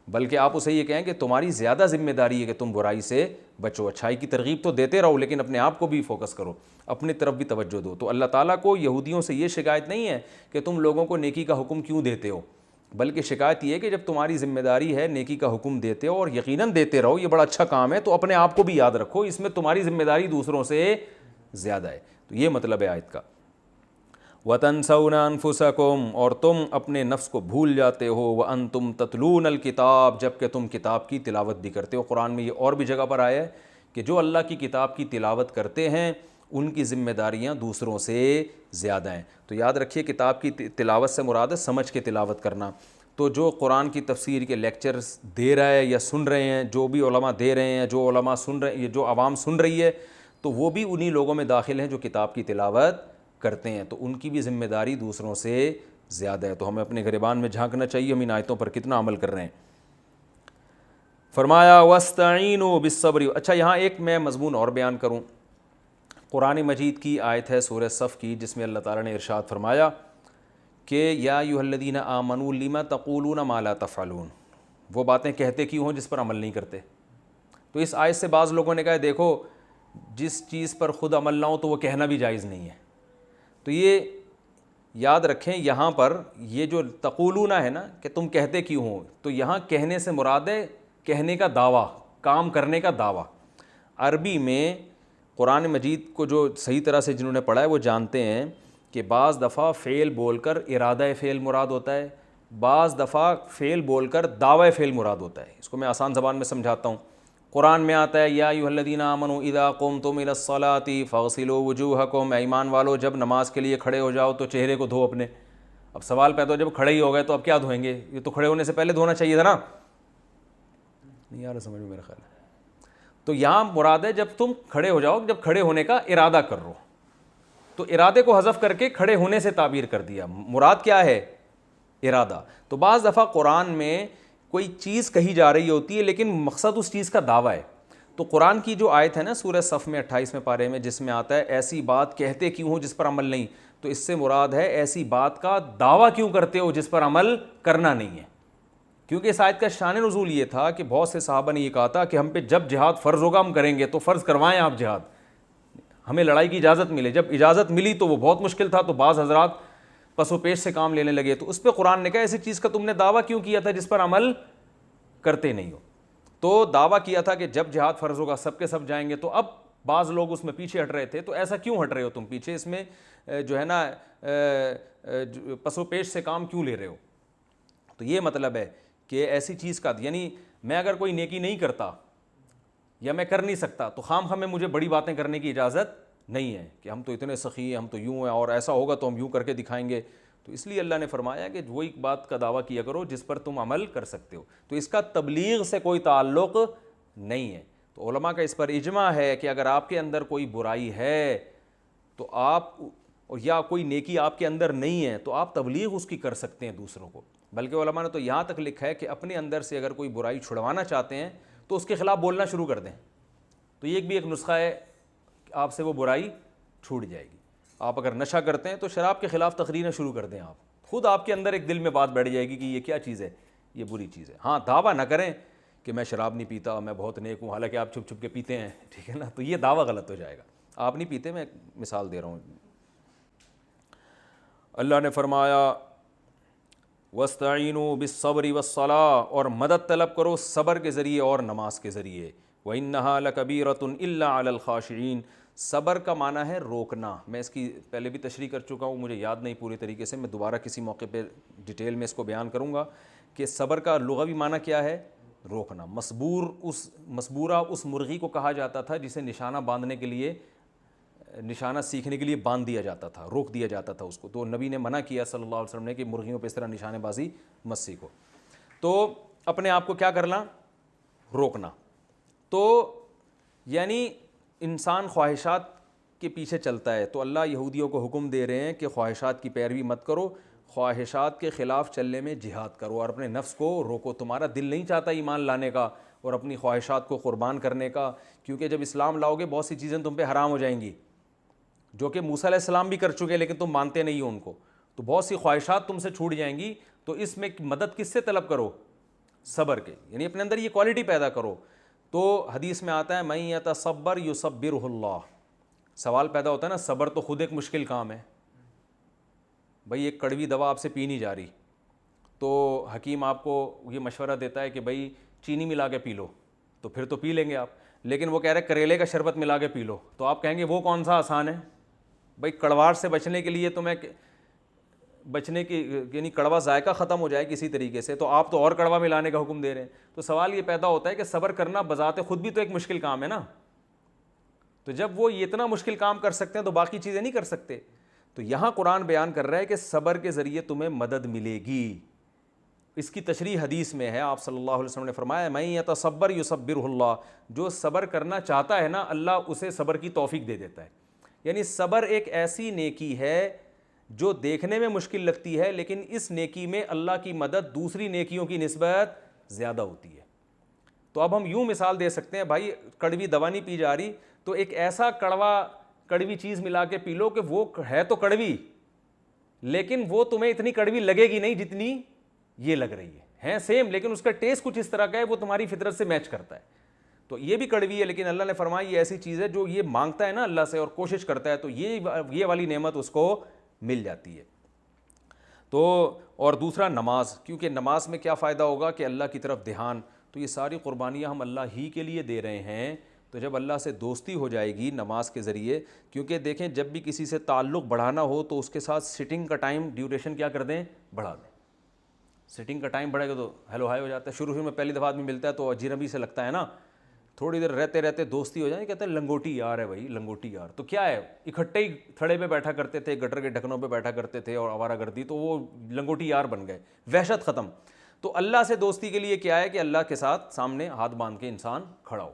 بلکہ آپ اسے یہ کہیں کہ تمہاری زیادہ ذمہ داری ہے کہ تم برائی سے بچو, اچھائی کی ترغیب تو دیتے رہو لیکن اپنے آپ کو بھی فوکس کرو, اپنی طرف بھی توجہ دو. تو اللہ تعالیٰ کو یہودیوں سے یہ شکایت نہیں ہے کہ تم لوگوں کو نیکی کا حکم کیوں دیتے ہو, بلکہ شکایت یہ ہے کہ جب تمہاری ذمہ داری ہے نیکی کا حکم دیتے ہو, اور یقیناً دیتے رہو, یہ بڑا اچھا کام ہے, تو اپنے آپ کو بھی یاد رکھو, اس میں تمہاری ذمہ داری دوسروں سے زیادہ ہے. تو یہ مطلب ہے آیت کا. وَتَنْسَوْنَ أَنفُسَكُمْ, اور تم اپنے نفس کو بھول جاتے ہو, وَأَنْتُمْ تَتْلُونَ الْكِتَابَ, جب کہ تم کتاب کی تلاوت بھی کرتے ہو. قرآن میں یہ اور بھی جگہ پر آیا ہے کہ جو اللہ کی کتاب کی تلاوت کرتے ہیں ان کی ذمہ داریاں دوسروں سے زیادہ ہیں. تو یاد رکھیے کتاب کی تلاوت سے مراد ہے سمجھ کے تلاوت کرنا. تو جو قرآن کی تفسیر کے لیکچرز دے رہا ہے یا سن رہے ہیں, جو بھی علماء دے رہے ہیں, جو علماء سن رہے ہیں, جو عوام سن رہی ہے, تو وہ بھی انہی لوگوں میں داخل ہیں جو کتاب کی تلاوت کرتے ہیں, تو ان کی بھی ذمہ داری دوسروں سے زیادہ ہے. تو ہمیں اپنے گریبان میں جھانکنا چاہیے ہم ان آیتوں پر کتنا عمل کر رہے ہیں. فرمایا وَاسْتَعِینُوا بِالصَّبْرِ. اچھا یہاں ایک میں مضمون اور بیان کروں. قرآن مجید کی آیت ہے سورہ صف کی, جس میں اللہ تعالیٰ نے ارشاد فرمایا کہ یا ایھا الذین آمنوا لم تقولون ما لا تفعلون, وہ باتیں کہتے کیوں ہوں جس پر عمل نہیں کرتے. تو اس آیت سے بعض لوگوں نے کہا دیکھو جس چیز پر خود عمل نہ ہو تو وہ کہنا بھی جائز نہیں ہے. تو یہ یاد رکھیں یہاں پر یہ جو تقولون ہے نا کہ تم کہتے کیوں ہو, تو یہاں کہنے سے مراد ہے کہنے کا دعویٰ, کام کرنے کا دعویٰ. عربی میں قرآن مجید کو جو صحیح طرح سے جنہوں نے پڑھا ہے وہ جانتے ہیں کہ بعض دفعہ فعل بول کر ارادہ فعل مراد ہوتا ہے, بعض دفعہ فعل بول کر دعوی فعل مراد ہوتا ہے. اس کو میں آسان زبان میں سمجھاتا ہوں. قرآن میں آتا ہے یا ایھا الذین آمنوا اذا قمتم الی الصلاۃ فاغسلوا وجوہکم، اے ایمان والو جب نماز کے لیے کھڑے ہو جاؤ تو چہرے کو دھو اپنے۔ اب سوال پیدا ہو جب کھڑے ہی ہو گئے تو اب کیا دھوئیں گے؟ یہ تو کھڑے ہونے سے پہلے دھونا چاہیے تھا نا، نہیں آ رہا سمجھ میں میرا خیال ہے۔ تو یہاں مراد ہے جب تم کھڑے ہو جاؤ، جب کھڑے ہونے کا ارادہ کر رہو، تو ارادے کو حذف کر کے کھڑے ہونے سے تعبیر کر دیا۔ مراد کیا ہے؟ ارادہ۔ تو بعض دفعہ قرآن میں کوئی چیز کہی جا رہی ہوتی ہے لیکن مقصد اس چیز کا دعویٰ ہے۔ تو قرآن کی جو آیت ہے نا سورہ صف میں 28ویں پارے میں، جس میں آتا ہے ایسی بات کہتے کیوں ہو جس پر عمل نہیں، تو اس سے مراد ہے ایسی بات کا دعویٰ کیوں کرتے ہو جس پر عمل کرنا نہیں ہے۔ کیونکہ اس آیت کا شان نزول یہ تھا کہ بہت سے صحابہ نے یہ کہا تھا کہ ہم پہ جب جہاد فرض ہوگا ہم کریں گے، تو فرض کروائیں آپ جہاد، ہمیں لڑائی کی اجازت ملے۔ جب اجازت ملی تو وہ بہت مشکل تھا، تو بعض حضرات پس و پیش سے کام لینے لگے، تو اس پہ قرآن نے کہا ایسی چیز کا تم نے دعویٰ کیوں کیا تھا جس پر عمل کرتے نہیں ہو؟ تو دعویٰ کیا تھا کہ جب جہاد فرض ہوگا سب کے سب جائیں گے، تو اب بعض لوگ اس میں پیچھے ہٹ رہے تھے، تو ایسا کیوں ہٹ رہے ہو تم پیچھے؟ اس میں جو ہے نا پس و پیش سے کام کیوں لے رہے ہو؟ تو یہ مطلب ہے کہ ایسی چیز کا، یعنی میں اگر کوئی نیکی نہیں کرتا یا میں کر نہیں سکتا تو خام خواہ میں مجھے بڑی باتیں کرنے کی اجازت نہیں ہے کہ ہم تو اتنے سخی ہیں، ہم تو یوں ہیں، اور ایسا ہوگا تو ہم یوں کر کے دکھائیں گے۔ تو اس لیے اللہ نے فرمایا کہ وہی بات کا دعویٰ کیا کرو جس پر تم عمل کر سکتے ہو۔ تو اس کا تبلیغ سے کوئی تعلق نہیں ہے۔ تو علماء کا اس پر اجماع ہے کہ اگر آپ کے اندر کوئی برائی ہے تو آپ، یا کوئی نیکی آپ کے اندر نہیں ہے، تو آپ تبلیغ اس کی کر سکتے ہیں دوسروں کو۔ بلکہ علماء نے تو یہاں تک لکھا ہے کہ اپنے اندر سے اگر کوئی برائی چھڑوانا چاہتے ہیں تو اس کے خلاف بولنا شروع کر دیں، تو یہ بھی ایک نسخہ ہے کہ آپ سے وہ برائی چھوٹ جائے گی۔ آپ اگر نشہ کرتے ہیں تو شراب کے خلاف تقریریں شروع کر دیں، آپ خود آپ کے اندر ایک دل میں بات بیٹھ جائے گی کہ یہ کیا چیز ہے، یہ بری چیز ہے۔ ہاں دعویٰ نہ کریں کہ میں شراب نہیں پیتا، میں بہت نیک ہوں، حالانکہ آپ چھپ چھپ کے پیتے ہیں، ٹھیک ہے نا، تو یہ دعویٰ غلط ہو جائے گا۔ آپ نہیں پیتے، میں ایک مثال دے رہا ہوں۔ اللہ نے فرمایا وَاسْتَعِينُوا بِالصَّبْرِ وَالصَّلَاةِ، اور مدد طلب کرو صبر کے ذریعے اور نماز کے ذریعے۔ وَإِنَّهَا لَكَبِيرَةٌ إِلَّا عَلَى الْخَاشِعِينَ، صبر کا معنی ہے روکنا۔ میں اس کی پہلے بھی تشریح کر چکا ہوں، مجھے یاد نہیں پوری طریقے سے، میں دوبارہ کسی موقع پہ ڈیٹیل میں اس کو بیان کروں گا کہ صبر کا لغوی معنی کیا ہے، روکنا۔ مسبورہ اس مرغی کو کہا جاتا تھا جسے نشانہ باندھنے کے لیے، نشانہ سیکھنے کے لیے باندھ دیا جاتا تھا، روک دیا جاتا تھا اس کو، تو نبی نے منع کیا صلی اللہ علیہ وسلم نے کہ مرغیوں پہ اس طرح نشانے بازی مت سیکھو۔ تو اپنے آپ کو کیا کرنا، روکنا۔ تو یعنی انسان خواہشات کے پیچھے چلتا ہے، تو اللہ یہودیوں کو حکم دے رہے ہیں کہ خواہشات کی پیروی مت کرو، خواہشات کے خلاف چلنے میں جہاد کرو اور اپنے نفس کو روکو۔ تمہارا دل نہیں چاہتا ایمان لانے کا اور اپنی خواہشات کو قربان کرنے کا، کیونکہ جب اسلام لاؤ گے بہت سی چیزیں تم پہ حرام ہو جائیں گی، جو کہ موسیٰ علیہ السلام بھی کر چکے لیکن تم مانتے نہیں ہو ان کو، تو بہت سی خواہشات تم سے چھوٹ جائیں گی۔ تو اس میں مدد کس سے طلب کرو، صبر کے، یعنی اپنے اندر یہ کوالٹی پیدا کرو۔ تو حدیث میں آتا ہے مَن یتصبر یصبرہ اللہ، سوال پیدا ہوتا ہے نا، صبر تو خود ایک مشکل کام ہے بھائی، ایک کڑوی دوا آپ سے پی نہیں جا رہی، تو حکیم آپ کو یہ مشورہ دیتا ہے کہ بھائی چینی ملا کے پی لو، تو پھر تو پی لیں گے آپ، لیکن وہ کہہ رہے کریلے کا شربت ملا کے پی لو، تو آپ کہیں گے وہ کون سا آسان ہے بھائی، کڑواہٹ سے بچنے کے لیے تمہیں بچنے کی، یعنی کڑوا ذائقہ ختم ہو جائے کسی طریقے سے، تو آپ تو اور کڑوا ملانے کا حکم دے رہے ہیں۔ تو سوال یہ پیدا ہوتا ہے کہ صبر کرنا بذات خود بھی تو ایک مشکل کام ہے نا، تو جب وہ اتنا مشکل کام کر سکتے ہیں تو باقی چیزیں نہیں کر سکتے۔ تو یہاں قرآن بیان کر رہا ہے کہ صبر کے ذریعے تمہیں مدد ملے گی۔ اس کی تشریح حدیث میں ہے، آپ صلی اللہ علیہ وسلم نے فرمایا مَن یتصبر یصبرہ اللہ، جو صبر کرنا چاہتا ہے نا اللہ اسے صبر کی توفیق دے دیتا ہے۔ یعنی صبر ایک ایسی نیکی ہے جو دیکھنے میں مشکل لگتی ہے، لیکن اس نیکی میں اللہ کی مدد دوسری نیکیوں کی نسبت زیادہ ہوتی ہے۔ تو اب ہم یوں مثال دے سکتے ہیں، بھائی کڑوی دوا نہیں پی جا رہی تو ایک ایسا کڑوی چیز ملا کے پی لو کہ وہ ہے تو کڑوی لیکن وہ تمہیں اتنی کڑوی لگے گی نہیں جتنی یہ لگ رہی ہے سیم، لیکن اس کا ٹیسٹ کچھ اس طرح کا ہے، وہ تمہاری فطرت سے میچ کرتا ہے۔ تو یہ بھی کڑوی ہے، لیکن اللہ نے فرمایا یہ ایسی چیز ہے جو یہ مانگتا ہے نا اللہ سے اور کوشش کرتا ہے، تو یہ والی نعمت اس کو مل جاتی ہے۔ تو اور دوسرا نماز، کیونکہ نماز میں کیا فائدہ ہوگا کہ اللہ کی طرف دھیان، تو یہ ساری قربانیاں ہم اللہ ہی کے لیے دے رہے ہیں، تو جب اللہ سے دوستی ہو جائے گی نماز کے ذریعے، کیونکہ دیکھیں جب بھی کسی سے تعلق بڑھانا ہو تو اس کے ساتھ سٹنگ کا ٹائم ڈیوریشن کیا کر دیں، بڑھا دیں۔ سٹنگ کا ٹائم بڑھے گا تو ہیلو ہائی ہو جاتا ہے، شروع میں پہلی دفعہ آدمی ملتا ہے تو اجنبی سے لگتا ہے نا، تھوڑی دیر رہتے رہتے دوستی ہو جائے، کہتے ہیں لنگوٹی یار ہے بھائی، لنگوٹی یار تو کیا ہے، اکٹھے ہی تھڑے پہ بیٹھا کرتے تھے، گٹر کے ڈھکنوں پہ بیٹھا کرتے تھے اور آوارہ گردی، تو وہ لنگوٹی یار بن گئے، وحشت ختم۔ تو اللہ سے دوستی کے لیے کیا ہے کہ اللہ کے ساتھ سامنے ہاتھ باندھ کے انسان کھڑا ہو،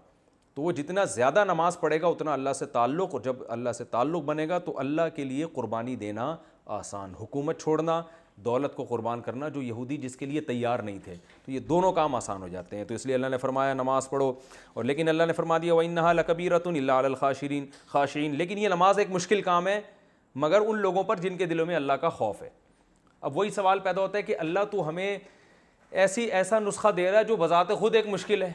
تو وہ جتنا زیادہ نماز پڑھے گا اتنا اللہ سے تعلق، اور جب اللہ سے تعلق بنے گا تو اللہ کے لیے قربانی دینا آسان، حکومت چھوڑنا، دولت کو قربان کرنا، جو یہودی جس کے لیے تیار نہیں تھے، تو یہ دونوں کام آسان ہو جاتے ہیں۔ تو اس لیے اللہ نے فرمایا نماز پڑھو، اور لیکن اللہ نے فرما دیا وَإِنَّهَا لَكَبِيرَةٌ إِلَّا عَلَى الْخَاشِعِينَ خاشعین، لیکن یہ نماز ایک مشکل کام ہے مگر ان لوگوں پر جن کے دلوں میں اللہ کا خوف ہے۔ اب وہی سوال پیدا ہوتا ہے کہ اللہ تو ہمیں ایسا نسخہ دے رہا ہے جو بذات خود ایک مشکل ہے،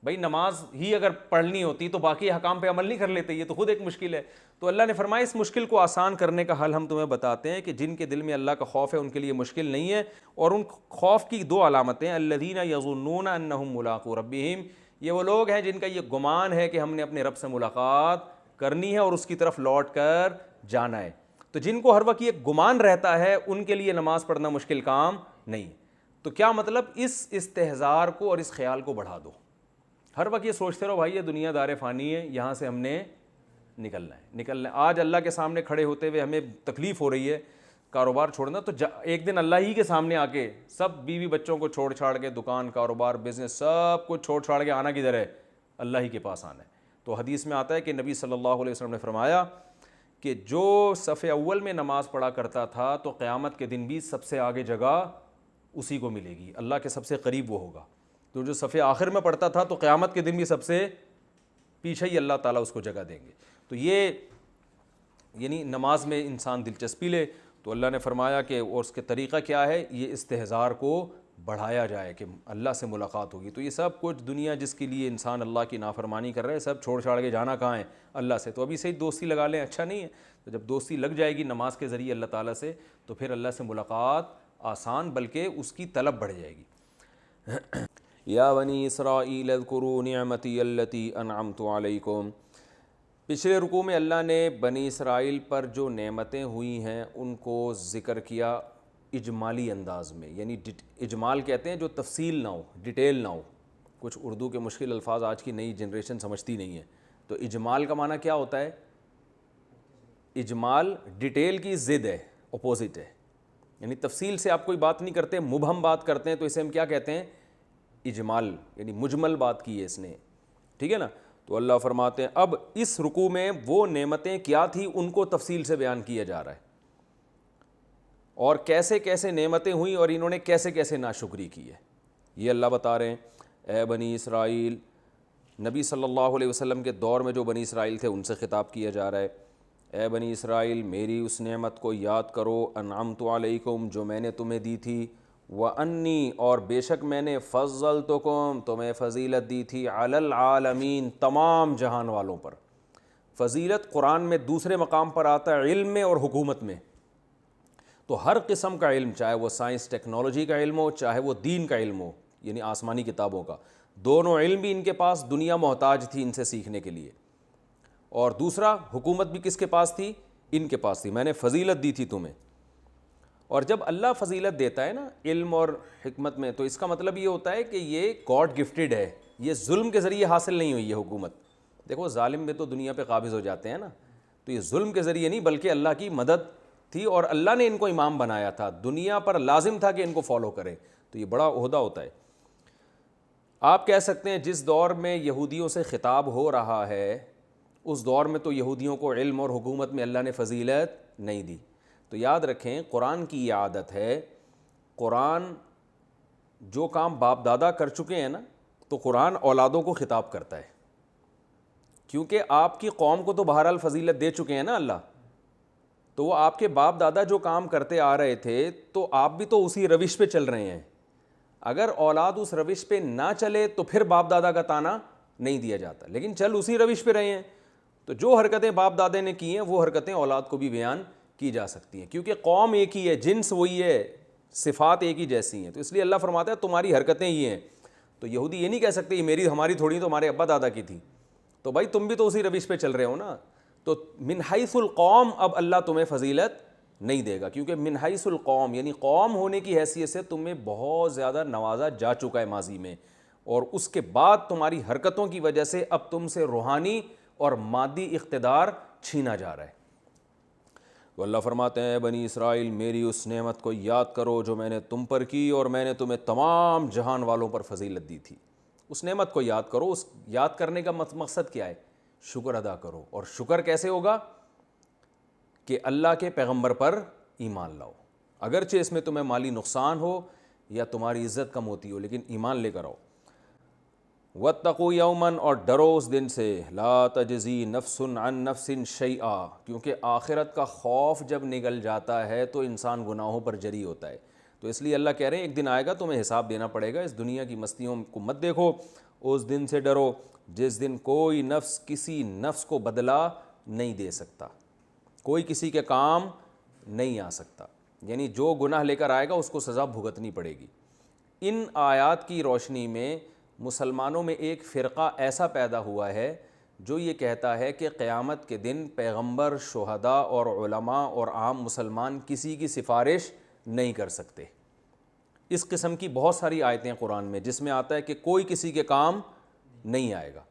بھائی نماز ہی اگر پڑھنی ہوتی تو باقی حکام پہ عمل نہیں کر لیتے، یہ تو خود ایک مشکل ہے۔ تو اللہ نے فرمایا اس مشکل کو آسان کرنے کا حل ہم تمہیں بتاتے ہیں کہ جن کے دل میں اللہ کا خوف ہے ان کے لیے مشکل نہیں ہے، اور ان خوف کی دو علامتیں، الذین یظنون انہم ملاقو ربہم، یہ وہ لوگ ہیں جن کا یہ گمان ہے کہ ہم نے اپنے رب سے ملاقات کرنی ہے اور اس کی طرف لوٹ کر جانا ہے۔ تو جن کو ہر وقت یہ گمان رہتا ہے ان کے لیے نماز پڑھنا مشکل کام نہیں۔ تو کیا مطلب، اس استحضار کو اور اس خیال کو بڑھا دو، ہر وقت یہ سوچتے رہو بھائی یہ دنیا دار فانی ہے، یہاں سے ہم نے نکلنا ہے۔ آج اللہ کے سامنے کھڑے ہوتے ہوئے ہمیں تکلیف ہو رہی ہے کاروبار چھوڑنا، تو ایک دن اللہ ہی کے سامنے آ کے سب بیوی بچوں کو چھوڑ چھاڑ کے، دکان کاروبار بزنس سب کچھ چھوڑ چھاڑ کے آنا کدھر ہے؟ اللہ ہی کے پاس آنا ہے۔ تو حدیث میں آتا ہے کہ نبی صلی اللہ علیہ وسلم نے فرمایا کہ جو صف اول میں نماز پڑھا کرتا تھا تو قیامت کے دن بھی سب سے آگے جگہ اسی کو ملے گی، اللہ کے سب سے قریب وہ ہوگا۔ تو جو صف آخر میں پڑھتا تھا تو قیامت کے دن بھی سب سے پیچھے ہی اللہ تعالیٰ اس کو جگہ دیں گے۔ تو یہ یعنی نماز میں انسان دلچسپی لے، تو اللہ نے فرمایا کہ اور اس کے طریقہ کیا ہے، یہ استحضار کو بڑھایا جائے کہ اللہ سے ملاقات ہوگی۔ تو یہ سب کچھ دنیا جس کے لیے انسان اللہ کی نافرمانی کر رہے ہیں، سب چھوڑ چھاڑ کے جانا کہاں ہے؟ اللہ سے۔ تو ابھی سے ہی دوستی لگا لیں، اچھا نہیں ہے؟ تو جب دوستی لگ جائے گی نماز کے ذریعے اللہ تعالیٰ سے، تو پھر اللہ سے ملاقات آسان بلکہ اس کی طلب بڑھ جائے گی۔ یا بنی اسرائیل اذکروا نعمتی التی انعمت علیکم، پچھلے رکوع میں اللہ نے بنی اسرائیل پر جو نعمتیں ہوئی ہیں ان کو ذکر کیا اجمالی انداز میں، یعنی اجمال کہتے ہیں جو تفصیل نہ ہو، ڈیٹیل نہ ہو۔ کچھ اردو کے مشکل الفاظ آج کی نئی جنریشن سمجھتی نہیں ہے، تو اجمال کا معنی کیا ہوتا ہے؟ اجمال ڈیٹیل کی ضد ہے، اپوزٹ ہے، یعنی تفصیل سے آپ کوئی بات نہیں کرتے، مبہم بات کرتے ہیں، تو اسے ہم کیا کہتے ہیں؟ اجمال، یعنی مجمل بات کی ہے اس نے، ٹھیک ہے نا؟ تو اللہ فرماتے ہیں اب اس رکوع میں وہ نعمتیں کیا تھی ان کو تفصیل سے بیان کیا جا رہا ہے، اور کیسے کیسے نعمتیں ہوئیں اور انہوں نے کیسے کیسے ناشکری کی ہے، یہ اللہ بتا رہے ہیں۔ اے بنی اسرائیل، نبی صلی اللہ علیہ وسلم کے دور میں جو بنی اسرائیل تھے ان سے خطاب کیا جا رہا ہے۔ اے بنی اسرائیل، میری اس نعمت کو یاد کرو، انعمت علیکم، جو میں نے تمہیں دی تھی، وَأَنِّي، اور بے شک میں نے فضلتکم، تمہیں فضیلت دی تھی، علی العالمین، تمام جہان والوں پر۔ فضیلت قرآن میں دوسرے مقام پر آتا ہے علم میں اور حکومت میں، تو ہر قسم کا علم، چاہے وہ سائنس ٹیکنالوجی کا علم ہو، چاہے وہ دین کا علم ہو، یعنی آسمانی کتابوں کا، دونوں علم بھی ان کے پاس، دنیا محتاج تھی ان سے سیکھنے کے لیے، اور دوسرا حکومت بھی کس کے پاس تھی؟ ان کے پاس تھی، میں نے فضیلت دی تھی تمہیں۔ اور جب اللہ فضیلت دیتا ہے نا علم اور حکمت میں، تو اس کا مطلب یہ ہوتا ہے کہ یہ گاڈ گفٹڈ ہے، یہ ظلم کے ذریعے حاصل نہیں ہوئی یہ حکومت۔ دیکھو ظالم میں تو دنیا پہ قابض ہو جاتے ہیں نا، تو یہ ظلم کے ذریعے نہیں بلکہ اللہ کی مدد تھی، اور اللہ نے ان کو امام بنایا تھا، دنیا پر لازم تھا کہ ان کو فالو کرے، تو یہ بڑا عہدہ ہوتا ہے۔ آپ کہہ سکتے ہیں جس دور میں یہودیوں سے خطاب ہو رہا ہے اس دور میں تو یہودیوں کو علم اور حکومت میں اللہ نے فضیلت نہیں دی۔ تو یاد رکھیں قرآن کی یہ عادت ہے، قرآن جو کام باپ دادا کر چکے ہیں نا، تو قرآن اولادوں کو خطاب کرتا ہے، کیونکہ آپ کی قوم کو تو بہرحال فضیلت دے چکے ہیں نا اللہ، تو وہ آپ کے باپ دادا جو کام کرتے آ رہے تھے تو آپ بھی تو اسی روش پہ چل رہے ہیں۔ اگر اولاد اس روش پہ نہ چلے تو پھر باپ دادا کا تانا نہیں دیا جاتا، لیکن چل اسی روش پہ رہے ہیں، تو جو حرکتیں باپ دادے نے کی ہیں وہ حرکتیں اولاد کو بھی بیان کی جا سکتی ہیں، کیونکہ قوم ایک ہی ہے، جنس وہی ہے، صفات ایک ہی جیسی ہیں، تو اس لیے اللہ فرماتا ہے تمہاری حرکتیں ہی ہیں۔ تو یہودی یہ نہیں کہہ سکتے یہ ہماری تھوڑی تو ہمارے ابا دادا کی تھی، تو بھائی تم بھی تو اسی روش پہ چل رہے ہو نا۔ تو من حیث القوم اب اللہ تمہیں فضیلت نہیں دے گا، کیونکہ من حیث القوم یعنی قوم ہونے کی حیثیت سے تمہیں بہت زیادہ نوازا جا چکا ہے ماضی میں، اور اس کے بعد تمہاری حرکتوں کی وجہ سے اب تم سے روحانی اور مادی اقتدار چھینا جا رہا ہے۔ تو اللہ فرماتے ہیں بنی اسرائیل میری اس نعمت کو یاد کرو جو میں نے تم پر کی اور میں نے تمہیں تمام جہان والوں پر فضیلت دی تھی۔ اس نعمت کو یاد کرو۔ اس یاد کرنے کا مقصد کیا ہے؟ شکر ادا کرو۔ اور شکر کیسے ہوگا؟ کہ اللہ کے پیغمبر پر ایمان لاؤ، اگرچہ اس میں تمہیں مالی نقصان ہو یا تمہاری عزت کم ہوتی ہو، لیکن ایمان لے کر آؤ۔ واتقوا یوماً، اور ڈرو اس دن سے، لا تجزی نفس عن نفس شیئا، کیونکہ آخرت کا خوف جب نگل جاتا ہے تو انسان گناہوں پر جری ہوتا ہے۔ تو اس لیے اللہ کہہ رہے ہیں ایک دن آئے گا تمہیں حساب دینا پڑے گا، اس دنیا کی مستیوں کو مت دیکھو، اس دن سے ڈرو جس دن کوئی نفس کسی نفس کو بدلہ نہیں دے سکتا، کوئی کسی کے کام نہیں آ سکتا، یعنی جو گناہ لے کر آئے گا اس کو سزا بھگتنی پڑے گی۔ ان آیات کی روشنی میں مسلمانوں میں ایک فرقہ ایسا پیدا ہوا ہے جو یہ کہتا ہے کہ قیامت کے دن پیغمبر، شہداء اور علماء اور عام مسلمان کسی کی سفارش نہیں کر سکتے۔ اس قسم کی بہت ساری آیتیں قرآن میں جس میں آتا ہے کہ کوئی کسی کے کام نہیں آئے گا۔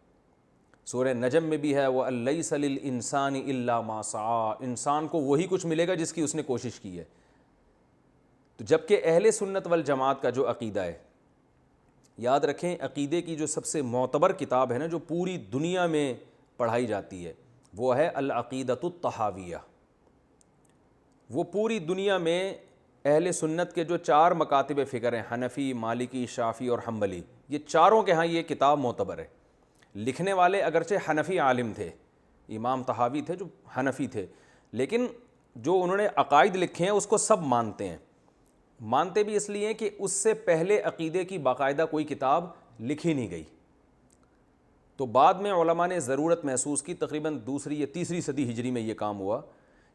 سورہ نجم میں بھی ہے وَأَن لَيْسَ لِلْإِنسَانِ إِلَّا مَا سَعَىٰ، انسان کو وہی کچھ ملے گا جس کی اس نے کوشش کی ہے۔ تو جبکہ اہل سنت والجماعت کا جو عقیدہ ہے، یاد رکھیں عقیدے کی جو سب سے معتبر کتاب ہے نا جو پوری دنیا میں پڑھائی جاتی ہے وہ ہے العقیدۃ الطحاویہ۔ وہ پوری دنیا میں اہل سنت کے جو 4 مکاتب فکر ہیں، حنفی، مالکی، شافعی اور حنبلی، یہ چاروں کے ہاں یہ کتاب معتبر ہے۔ لکھنے والے اگرچہ حنفی عالم تھے، امام طحاوی تھے جو حنفی تھے، لیکن جو انہوں نے عقائد لکھے ہیں اس کو سب مانتے ہیں۔ مانتے بھی اس لیے کہ اس سے پہلے عقیدے کی باقاعدہ کوئی کتاب لکھی نہیں گئی۔ تو بعد میں علماء نے ضرورت محسوس کی، تقریباً 2 یا 3 صدی ہجری میں یہ کام ہوا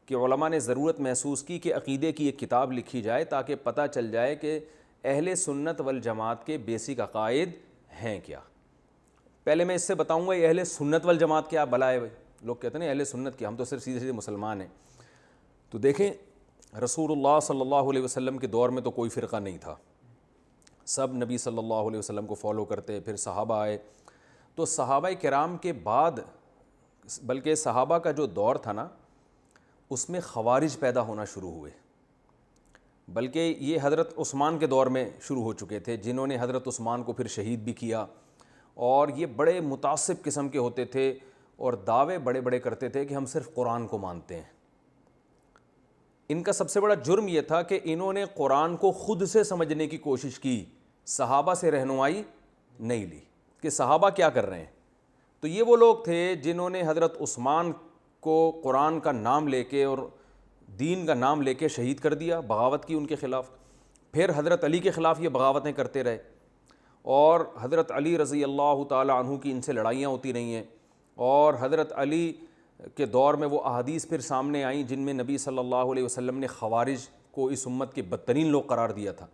کہ علماء نے ضرورت محسوس کی کہ عقیدے کی ایک کتاب لکھی جائے تاکہ پتہ چل جائے کہ اہل سنت والجماعت کے بیسک عقائد ہیں کیا۔ پہلے میں اس سے بتاؤں گا یہ اہل سنت والجماعت کیا بلا ہے۔ لوگ کہتے ہیں اہل سنت کیا، ہم تو صرف سیدھے سیدھے مسلمان ہیں۔ تو دیکھیں رسول اللہ صلی اللہ علیہ وسلم کے دور میں تو کوئی فرقہ نہیں تھا، سب نبی صلی اللہ علیہ وسلم کو فالو کرتے، پھر صحابہ آئے، تو صحابہ کرام کے بعد بلکہ صحابہ کا جو دور تھا نا اس میں خوارج پیدا ہونا شروع ہوئے، بلکہ یہ حضرت عثمان کے دور میں شروع ہو چکے تھے، جنہوں نے حضرت عثمان کو پھر شہید بھی کیا، اور یہ بڑے متعصب قسم کے ہوتے تھے اور دعوے بڑے بڑے کرتے تھے کہ ہم صرف قرآن کو مانتے ہیں۔ ان کا سب سے بڑا جرم یہ تھا کہ انہوں نے قرآن کو خود سے سمجھنے کی کوشش کی، صحابہ سے رہنمائی نہیں لی کہ صحابہ کیا کر رہے ہیں۔ تو یہ وہ لوگ تھے جنہوں نے حضرت عثمان کو قرآن کا نام لے کے اور دین کا نام لے کے شہید کر دیا، بغاوت کی ان کے خلاف، پھر حضرت علی کے خلاف یہ بغاوتیں کرتے رہے، اور حضرت علی رضی اللہ تعالی عنہ کی ان سے لڑائیاں ہوتی رہی ہیں، اور حضرت علی کے دور میں وہ احادیث پھر سامنے آئیں جن میں نبی صلی اللہ علیہ وسلم نے خوارج کو اس امت کے بدترین لوگ قرار دیا تھا۔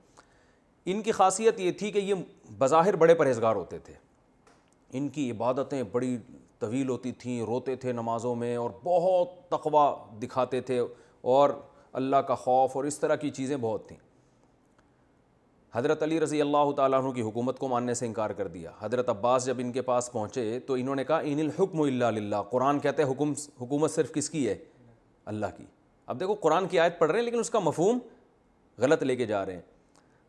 ان کی خاصیت یہ تھی کہ یہ بظاہر بڑے پرہیزگار ہوتے تھے، ان کی عبادتیں بڑی طویل ہوتی تھیں، روتے تھے نمازوں میں اور بہت تقویٰ دکھاتے تھے اور اللہ کا خوف اور اس طرح کی چیزیں بہت تھیں۔ حضرت علی رضی اللہ تعالیٰ عنہ کی حکومت کو ماننے سے انکار کر دیا۔ حضرت عباس جب ان کے پاس پہنچے تو انہوں نے کہا ان الحکم الا للہ، قرآن کہتے ہیں حکومت صرف کس کی ہے؟ اللہ کی۔ اب دیکھو قرآن کی آیت پڑھ رہے ہیں لیکن اس کا مفہوم غلط لے کے جا رہے ہیں۔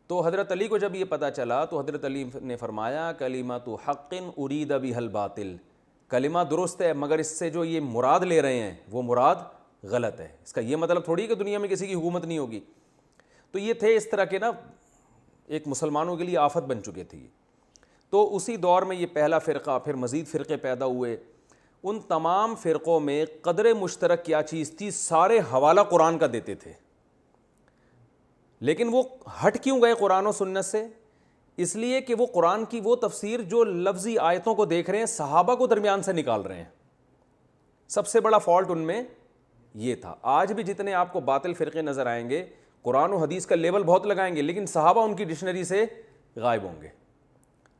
تو حضرت علی کو جب یہ پتہ چلا تو حضرت علی نے فرمایا کلمۃ حق ارید بها الباطل، کلمہ درست ہے مگر اس سے جو یہ مراد لے رہے ہیں وہ مراد غلط ہے۔ اس کا یہ مطلب تھوڑی کہ دنیا میں کسی کی حکومت نہیں ہوگی۔ تو یہ تھے اس طرح کے نا ایک مسلمانوں کے لیے آفت بن چکے تھے۔ تو اسی دور میں یہ پہلا فرقہ، پھر مزید فرقے پیدا ہوئے۔ ان تمام فرقوں میں قدر مشترک کیا چیز تھی؟ سارے حوالہ قرآن کا دیتے تھے، لیکن وہ ہٹ کیوں گئے قرآن و سنت سے؟ اس لیے کہ وہ قرآن کی وہ تفسیر جو لفظی آیتوں کو دیکھ رہے ہیں صحابہ کو درمیان سے نکال رہے ہیں۔ سب سے بڑا فالٹ ان میں یہ تھا۔ آج بھی جتنے آپ کو باطل فرقے نظر آئیں گے قرآن و حدیث کا لیبل بہت لگائیں گے لیکن صحابہ ان کی ڈکشنری سے غائب ہوں گے۔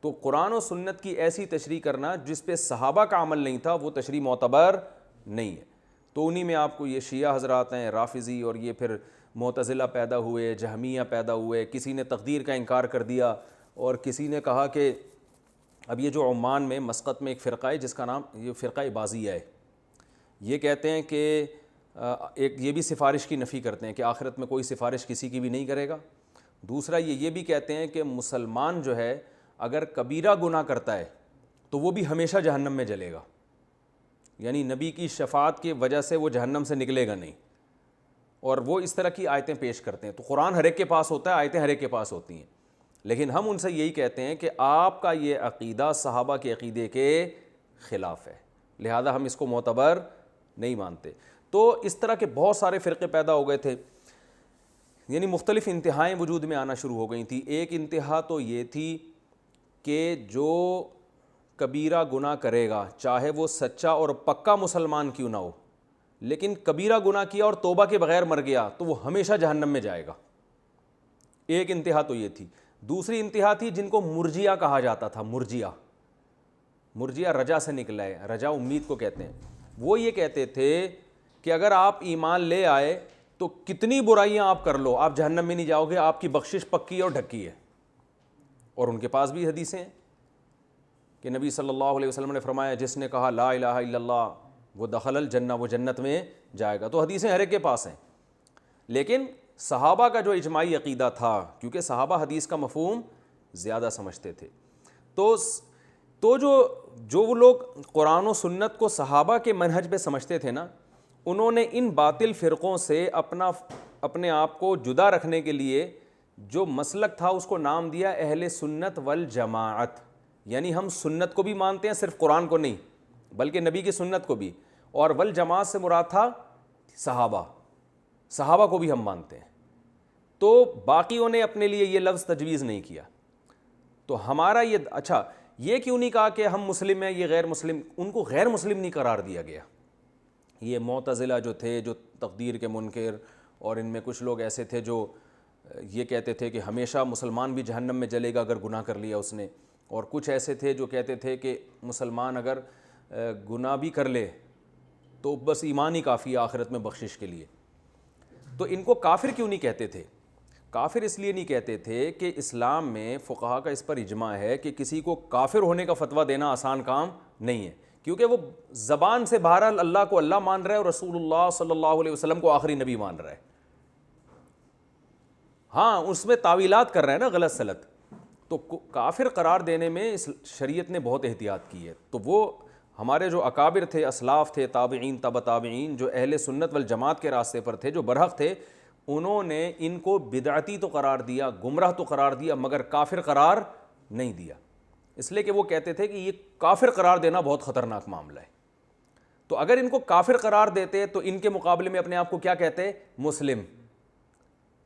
تو قرآن و سنت کی ایسی تشریح کرنا جس پہ صحابہ کا عمل نہیں تھا وہ تشریح معتبر نہیں ہے۔ تو انہی میں آپ کو یہ شیعہ حضرات ہیں، رافضی، اور یہ پھر معتزلہ پیدا ہوئے، جہمیہ پیدا ہوئے، کسی نے تقدیر کا انکار کر دیا اور کسی نے کہا کہ اب یہ جو عمان میں مسقط میں ایک فرقہ ہے جس کا نام یہ فرقہ بازیہ ہے، یہ کہتے ہیں کہ ایک یہ بھی سفارش کی نفی کرتے ہیں کہ آخرت میں کوئی سفارش کسی کی بھی نہیں کرے گا۔ دوسرا یہ بھی کہتے ہیں کہ مسلمان جو ہے اگر کبیرہ گناہ کرتا ہے تو وہ بھی ہمیشہ جہنم میں جلے گا، یعنی نبی کی شفاعت کی وجہ سے وہ جہنم سے نکلے گا نہیں، اور وہ اس طرح کی آیتیں پیش کرتے ہیں۔ تو قرآن ہر ایک کے پاس ہوتا ہے، آیتیں ہر ایک کے پاس ہوتی ہیں، لیکن ہم ان سے یہی کہتے ہیں کہ آپ کا یہ عقیدہ صحابہ کے عقیدے کے خلاف ہے، لہذا ہم اس کو معتبر نہیں مانتے۔ تو اس طرح کے بہت سارے فرقے پیدا ہو گئے تھے، یعنی مختلف انتہائیں وجود میں آنا شروع ہو گئی تھیں۔ ایک انتہا تو یہ تھی کہ جو کبیرہ گناہ کرے گا چاہے وہ سچا اور پکا مسلمان کیوں نہ ہو، لیکن کبیرہ گناہ کیا اور توبہ کے بغیر مر گیا تو وہ ہمیشہ جہنم میں جائے گا۔ ایک انتہا تو یہ تھی۔ دوسری انتہا تھی جن کو مرجیہ کہا جاتا تھا، مرجیہ رجا سے نکلا ہے، رجا امید کو کہتے ہیں۔ وہ یہ کہتے تھے کہ اگر آپ ایمان لے آئے تو کتنی برائیاں آپ کر لو آپ جہنم میں نہیں جاؤ گے، آپ کی بخشش پکی اور ڈھکی ہے۔ اور ان کے پاس بھی حدیثیں ہیں کہ نبی صلی اللہ علیہ وسلم نے فرمایا جس نے کہا لا الہ الا اللہ وہ دخل الجنہ، وہ جنت میں جائے گا۔ تو حدیثیں ہر ایک کے پاس ہیں، لیکن صحابہ کا جو اجماعی عقیدہ تھا، کیونکہ صحابہ حدیث کا مفہوم زیادہ سمجھتے تھے، تو جو وہ لوگ قرآن و سنت کو صحابہ کے منہج پہ سمجھتے تھے نا، انہوں نے ان باطل فرقوں سے اپنے آپ کو جدا رکھنے کے لیے جو مسلک تھا اس کو نام دیا اہل سنت والجماعت، یعنی ہم سنت کو بھی مانتے ہیں، صرف قرآن کو نہیں بلکہ نبی کی سنت کو بھی، اور والجماعت سے مراد تھا صحابہ کو بھی ہم مانتے ہیں۔ تو باقیوں نے اپنے لیے یہ لفظ تجویز نہیں کیا۔ تو ہمارا یہ کیوں نہیں کہا کہ ہم مسلم ہیں یہ غیر مسلم، ان کو غیر مسلم نہیں قرار دیا گیا۔ یہ معتزلہ جو تھے، جو تقدیر کے منکر، اور ان میں کچھ لوگ ایسے تھے جو یہ کہتے تھے کہ ہمیشہ مسلمان بھی جہنم میں جلے گا اگر گناہ کر لیا اس نے، اور کچھ ایسے تھے جو کہتے تھے کہ مسلمان اگر گناہ بھی کر لے تو بس ایمان ہی کافی ہے آخرت میں بخشش کے لیے۔ تو ان کو کافر کیوں نہیں کہتے تھے؟ کافر اس لیے نہیں کہتے تھے کہ اسلام میں فقہا کا اس پر اجماع ہے کہ کسی کو کافر ہونے کا فتویٰ دینا آسان کام نہیں ہے، کیونکہ وہ زبان سے بہرحال اللہ کو اللہ مان رہا ہے اور رسول اللہ صلی اللہ علیہ وسلم کو آخری نبی مان رہا ہے۔ ہاں اس میں تعویلات کر رہا ہے نا غلط سلط، تو کافر قرار دینے میں اس شریعت نے بہت احتیاط کی ہے۔ تو وہ ہمارے جو اکابر تھے، اسلاف تھے، تابعین، تبع تابعین، جو اہل سنت والجماعت کے راستے پر تھے، جو برحق تھے، انہوں نے ان کو بدعتی تو قرار دیا، گمراہ تو قرار دیا، مگر کافر قرار نہیں دیا، اس لیے کہ وہ کہتے تھے کہ یہ کافر قرار دینا بہت خطرناک معاملہ ہے۔ تو اگر ان کو کافر قرار دیتے تو ان کے مقابلے میں اپنے آپ کو کیا کہتے؟ مسلم،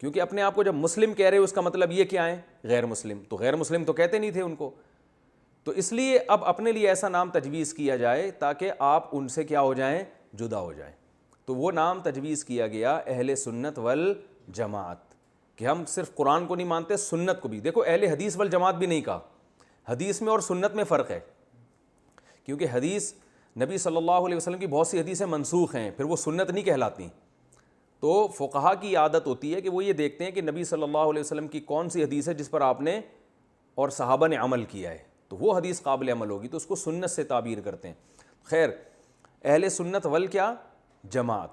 کیونکہ اپنے آپ کو جب مسلم کہہ رہے اس کا مطلب یہ کیا ہے؟ غیر مسلم، تو غیر مسلم تو کہتے نہیں تھے ان کو۔ تو اس لیے اب اپنے لیے ایسا نام تجویز کیا جائے تاکہ آپ ان سے کیا ہو جائیں؟ جدا ہو جائیں۔ تو وہ نام تجویز کیا گیا اہل سنت والجماعت، کہ ہم صرف قرآن کو نہیں مانتے، سنت کو بھی۔ دیکھو اہل حدیث والجماعت بھی نہیں کہا، حدیث میں اور سنت میں فرق ہے، کیونکہ حدیث نبی صلی اللہ علیہ وسلم کی بہت سی حدیثیں منسوخ ہیں، پھر وہ سنت نہیں کہلاتی۔ تو فقہا کی عادت ہوتی ہے کہ وہ یہ دیکھتے ہیں کہ نبی صلی اللہ علیہ وسلم کی کون سی حدیث ہے جس پر آپ نے اور صحابہ نے عمل کیا ہے، تو وہ حدیث قابل عمل ہوگی، تو اس کو سنت سے تعبیر کرتے ہیں۔ خیر، اہل سنت والکیا؟ جماعت۔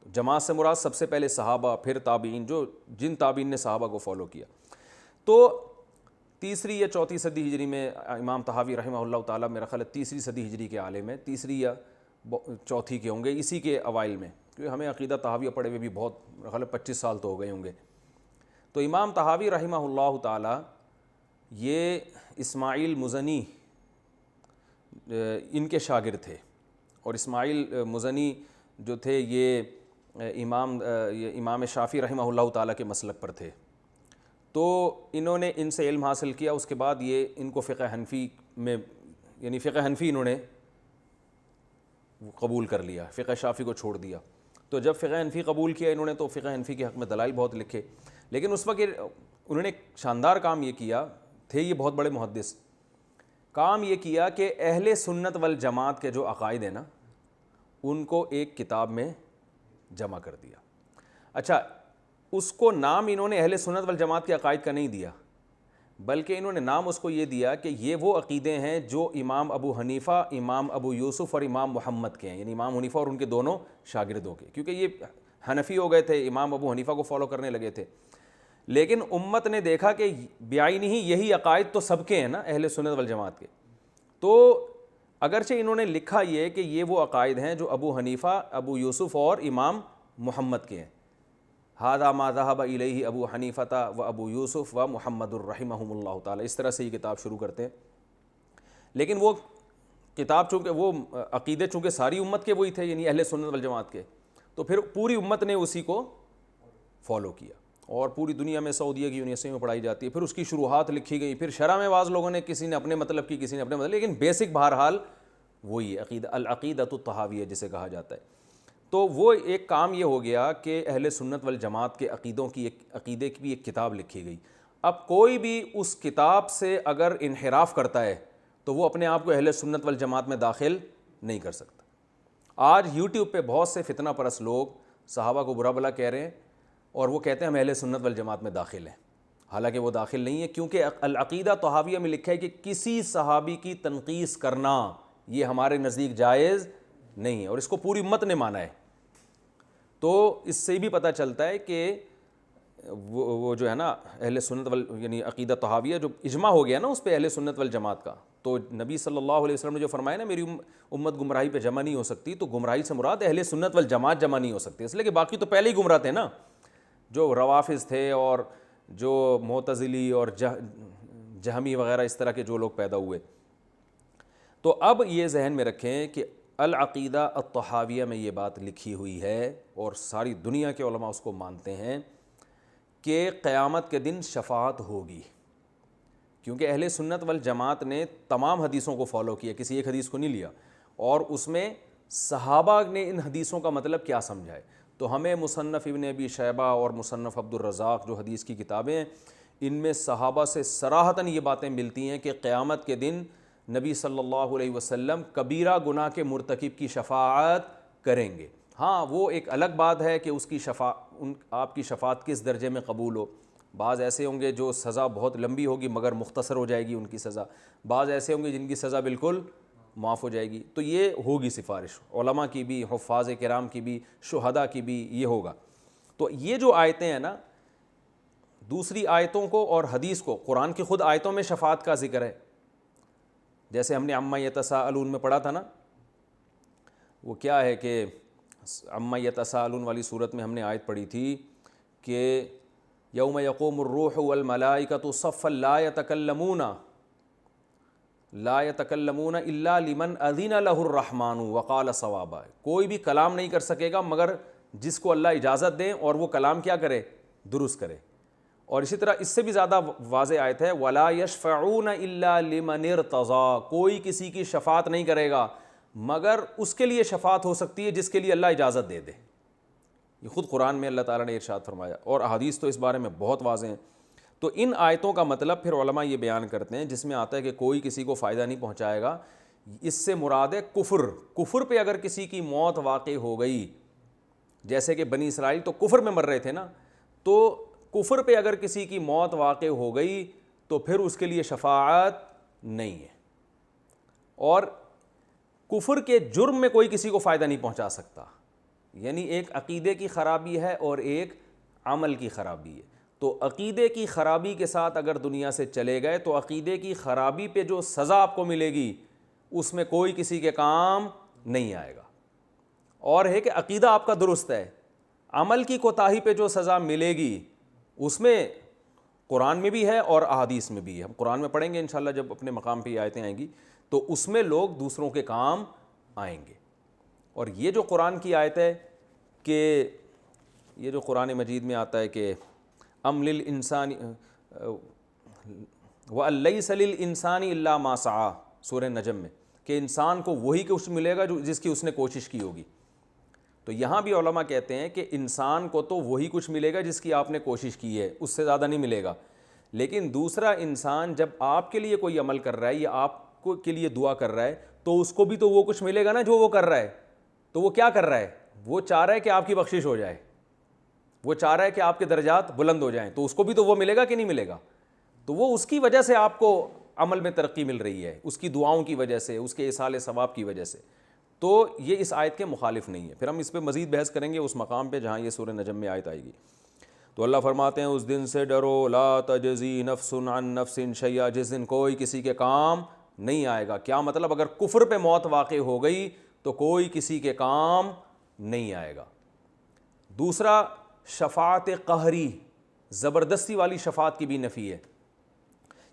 جماعت سے مراد سب سے پہلے صحابہ، پھر تابعین، جن تابعین نے صحابہ کو فالو کیا۔ تو تیسری یا چوتھی صدی ہجری میں امام طحاوی رحمہ اللہ تعالیٰ، میرا خیال ہے تیسری صدی ہجری کے عالم ہیں، تیسری یا چوتھی کے ہوں گے، اسی کے اوائل میں، کیونکہ ہمیں عقیدہ طحاویہ پڑھے ہوئے بھی بہت، میرا خیال ہے 25 سال تو ہو گئے ہوں گے۔ تو امام طحاوی رحمہ اللہ تعالیٰ یہ اسماعیل مزنی ان کے شاگرد تھے، اور اسماعیل مزنی جو تھے یہ امام شافعی رحمہ اللہ تعالیٰ کے مسلک پر تھے۔ تو انہوں نے ان سے علم حاصل کیا، اس کے بعد یہ ان کو فقہ حنفی میں، یعنی فقہ حنفی انہوں نے قبول کر لیا، فقہ شافعی کو چھوڑ دیا۔ تو جب فقہ حنفی قبول کیا انہوں نے تو فقہ حنفی کے حق میں دلائل بہت لکھے، لیکن اس وقت انہوں نے ایک شاندار کام یہ کیا، تھے یہ بہت بڑے محدث، کام یہ کیا کہ اہل سنت والجماعت کے جو عقائد ہیں نا ان کو ایک کتاب میں جمع کر دیا۔ اچھا، اس کو نام انہوں نے اہل سنت والجماعت کے عقائد کا نہیں دیا، بلکہ انہوں نے نام اس کو یہ دیا کہ یہ وہ عقیدے ہیں جو امام ابو حنیفہ، امام ابو یوسف اور امام محمد کے ہیں، یعنی امام حنیفہ اور ان کے دونوں شاگردوں کے، کیونکہ یہ حنفی ہو گئے تھے، امام ابو حنیفہ کو فالو کرنے لگے تھے۔ لیکن امت نے دیکھا کہ بعینہ ہی یہی عقائد تو سب کے ہیں نا اہل سنت والجماعت کے، تو اگرچہ انہوں نے لکھا یہ کہ یہ وہ عقائد ہیں جو ابو حنیفہ، ابو یوسف اور امام محمد کے ہیں، ھذا ما ذهب الیہ ابو حنیفہ و ابو یوسف و محمد رحمہم اللہ تعالی، اس طرح سے یہ کتاب شروع کرتے ہیں۔ لیکن وہ کتاب چونکہ وہ عقیدے چونکہ ساری امت کے وہی تھے، یعنی اہل سنت والجماعت کے، تو پھر پوری امت نے اسی کو فالو کیا، اور پوری دنیا میں سعودیہ کی یونیورسٹی میں پڑھائی جاتی ہے۔ پھر اس کی شروحات لکھی گئی، پھر شرح میں بعض لوگوں نے کسی نے اپنے مطلب کی، کسی نے اپنے مطلب، لیکن بیسک بہرحال وہی ہے، عقیدہ العقیدۃ الطحاویہ جسے کہا جاتا ہے۔ تو وہ ایک کام یہ ہو گیا کہ اہل سنت والجماعت کے عقیدوں کی عقیدے کی بھی ایک کتاب لکھی گئی۔ اب کوئی بھی اس کتاب سے اگر انحراف کرتا ہے تو وہ اپنے آپ کو اہل سنت والجماعت میں داخل نہیں کر سکتا۔ آج یوٹیوب پہ بہت سے فتنہ پرست لوگ صحابہ کو برا بھلا کہہ رہے ہیں، اور وہ کہتے ہیں ہم اہل سنت والجماعت میں داخل ہیں، حالانکہ وہ داخل نہیں ہے، کیونکہ العقیدہ طحاویہ میں لکھا ہے کہ کسی صحابی کی تنقیص کرنا یہ ہمارے نزدیک جائز نہیں ہے، اور اس کو پوری امت نے مانا ہے۔ تو اس سے بھی پتہ چلتا ہے کہ وہ جو ہے نا اہل سنت یعنی عقیدہ طحاویہ جو اجماع ہو گیا نا اس پہ اہل سنت والجماعت کا، تو نبی صلی اللہ علیہ وسلم نے جو فرمایا نا میری امت گمراہی پہ جمع نہیں ہو سکتی، تو گمراہی سے مراد اہل سنت والجماعت جمع نہیں ہو سکتی، اس لیے کہ باقی تو پہلے ہی گمراہ تھے نا، جو روافظ تھے اور جو معتزلی اور جہمی وغیرہ اس طرح کے جو لوگ پیدا ہوئے۔ تو اب یہ ذہن میں رکھیں کہ العقیدہ الطحاویہ میں یہ بات لکھی ہوئی ہے، اور ساری دنیا کے علماء اس کو مانتے ہیں کہ قیامت کے دن شفاعت ہوگی، کیونکہ اہل سنت والجماعت نے تمام حدیثوں کو فالو کیا، کسی ایک حدیث کو نہیں لیا، اور اس میں صحابہ نے ان حدیثوں کا مطلب کیا سمجھا ہے۔ تو ہمیں مصنف ابن ابی شیبہ اور مصنف عبد الرزاق جو حدیث کی کتابیں ہیں، ان میں صحابہ سے صراحتاً یہ باتیں ملتی ہیں کہ قیامت کے دن نبی صلی اللہ علیہ وسلم کبیرہ گناہ کے مرتکب کی شفاعت کریں گے۔ ہاں وہ ایک الگ بات ہے کہ اس کی آپ کی شفاعت کس درجے میں قبول ہو، بعض ایسے ہوں گے جو سزا بہت لمبی ہوگی مگر مختصر ہو جائے گی ان کی سزا، بعض ایسے ہوں گے جن کی سزا بالکل معاف ہو جائے گی، تو یہ ہوگی سفارش علماء کی بھی، حفاظ کرام کی بھی، شہداء کی بھی، یہ ہوگا۔ تو یہ جو آیتیں ہیں نا، دوسری آیتوں کو اور حدیث کو، قرآن کی خود آیتوں میں شفاعت کا ذکر ہے، جیسے ہم نے عما یتساءلون میں پڑھا تھا نا، وہ کیا ہے کہ عما یتساءلون والی صورت میں ہم نے آیت پڑھی تھی کہ یوم یقوم الروح والملائکۃ صفا لا یتکلمون الا لمن اذن له الرحمن وقال صوابا، کوئی بھی کلام نہیں کر سکے گا مگر جس کو اللہ اجازت دیں اور وہ کلام کیا کرے، درست کرے۔ اور اسی طرح اس سے بھی زیادہ واضح آیت ہے ولا یشفعون الا لمن ارتضی، کوئی کسی کی شفاعت نہیں کرے گا مگر اس کے لیے شفاعت ہو سکتی ہے جس کے لیے اللہ اجازت دے دے۔ یہ خود قرآن میں اللہ تعالیٰ نے ارشاد فرمایا، اور احادیث تو اس بارے میں بہت واضح ہیں۔ تو ان آیتوں کا مطلب پھر علماء یہ بیان کرتے ہیں جس میں آتا ہے کہ کوئی کسی کو فائدہ نہیں پہنچائے گا، اس سے مراد ہے کفر پہ اگر کسی کی موت واقع ہو گئی، جیسے کہ بنی اسرائیل تو کفر میں مر رہے تھے نا، تو کفر پہ اگر کسی کی موت واقع ہو گئی تو پھر اس کے لیے شفاعت نہیں ہے، اور کفر کے جرم میں کوئی کسی کو فائدہ نہیں پہنچا سکتا، یعنی ایک عقیدے کی خرابی ہے اور ایک عمل کی خرابی ہے۔ تو عقیدے کی خرابی کے ساتھ اگر دنیا سے چلے گئے تو عقیدے کی خرابی پہ جو سزا آپ کو ملے گی اس میں کوئی کسی کے کام نہیں آئے گا، اور ہے کہ عقیدہ آپ کا درست ہے، عمل کی کوتاہی پہ جو سزا ملے گی اس میں قرآن میں بھی ہے اور احادیث میں بھی ہے، ہم قرآن میں پڑھیں گے انشاءاللہ جب اپنے مقام پہ یہ آیتیں آئیں گی، تو اس میں لوگ دوسروں کے کام آئیں گے۔ اور یہ جو قرآن کی آیت ہے کہ یہ جو قرآن مجید میں آتا ہے کہ ام للانسان وَلَيْسَ لِلْإِنسَانِ إِلَّا مَا سَعَىٰ، سورہ نجم میں، کہ انسان کو وہی کچھ ملے گا جس کی اس نے کوشش کی ہوگی۔ تو یہاں بھی علماء کہتے ہیں کہ انسان کو تو وہی کچھ ملے گا جس کی آپ نے کوشش کی ہے، اس سے زیادہ نہیں ملے گا، لیکن دوسرا انسان جب آپ کے لیے کوئی عمل کر رہا ہے یا آپ کو کے لیے دعا کر رہا ہے تو اس کو بھی تو وہ کچھ ملے گا نا جو وہ کر رہا ہے۔ تو وہ کیا کر رہا ہے؟ وہ چاہ رہا ہے کہ آپ کی بخشش ہو جائے، وہ چاہ رہا ہے کہ آپ کے درجات بلند ہو جائیں، تو اس کو بھی تو وہ ملے گا کہ نہیں ملے گا؟ تو وہ اس کی وجہ سے آپ کو عمل میں ترقی مل رہی ہے، اس کی دعاؤں کی وجہ سے، اس کے ایصال ثواب کی وجہ سے، تو یہ اس آیت کے مخالف نہیں ہے۔ پھر ہم اس پہ مزید بحث کریں گے اس مقام پہ جہاں یہ سورہ نجم میں آیت آئے گی۔ تو اللہ فرماتے ہیں اس دن سے ڈرو، لا تجزی نفس عن نفس شیئا، جس دن کوئی کسی کے کام نہیں آئے گا۔ کیا مطلب؟ اگر کفر پہ موت واقع ہو گئی تو کوئی کسی کے کام نہیں آئے گا۔ دوسرا، شفاعت قہری، زبردستی والی شفاعت کی بھی نفی ہے،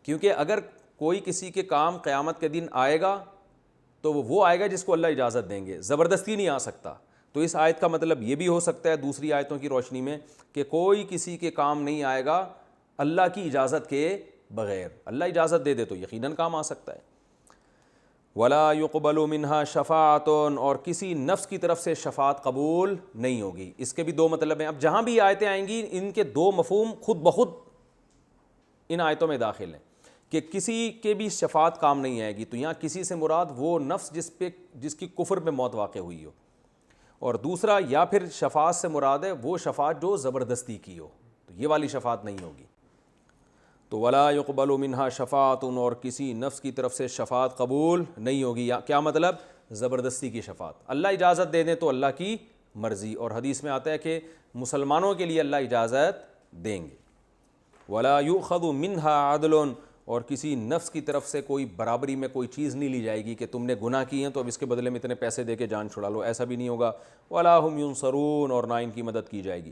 کیونکہ اگر کوئی کسی کے کام قیامت کے دن آئے گا تو وہ آئے گا جس کو اللہ اجازت دیں گے، زبردستی نہیں آ سکتا۔ تو اس آیت کا مطلب یہ بھی ہو سکتا ہے دوسری آیتوں کی روشنی میں کہ کوئی کسی کے کام نہیں آئے گا اللہ کی اجازت کے بغیر، اللہ اجازت دے دے تو یقیناً کام آ سکتا ہے۔ ولا يقبل منها شفاعۃ، اور کسی نفس کی طرف سے شفاعت قبول نہیں ہوگی۔ اس کے بھی دو مطلب ہیں۔ اب جہاں بھی آیتیں آئیں گی ان کے دو مفہوم خود بخود ان آیتوں میں داخل ہیں کہ کسی کے بھی شفاعت کام نہیں آئے گی، تو یہاں کسی سے مراد وہ نفس جس کی کفر میں موت واقع ہوئی ہو، اور دوسرا یا پھر شفاعت سے مراد ہے وہ شفاعت جو زبردستی کی ہو، تو یہ والی شفاعت نہیں ہوگی۔ تو ولا يقبل منها شفاعۃ، اور کسی نفس کی طرف سے شفاعت قبول نہیں ہوگی۔ کیا مطلب؟ زبردستی کی شفاعت، اللہ اجازت دے دیں تو اللہ کی مرضی، اور حدیث میں آتا ہے کہ مسلمانوں کے لیے اللہ اجازت دیں گے۔ ولا يؤخذ منها عدل، اور کسی نفس کی طرف سے کوئی برابری میں کوئی چیز نہیں لی جائے گی کہ تم نے گناہ کی ہیں تو اب اس کے بدلے میں اتنے پیسے دے کے جان چھڑا لو، ایسا بھی نہیں ہوگا۔ ولا هم ينصرون، اور نہ ان کی مدد کی جائے گی۔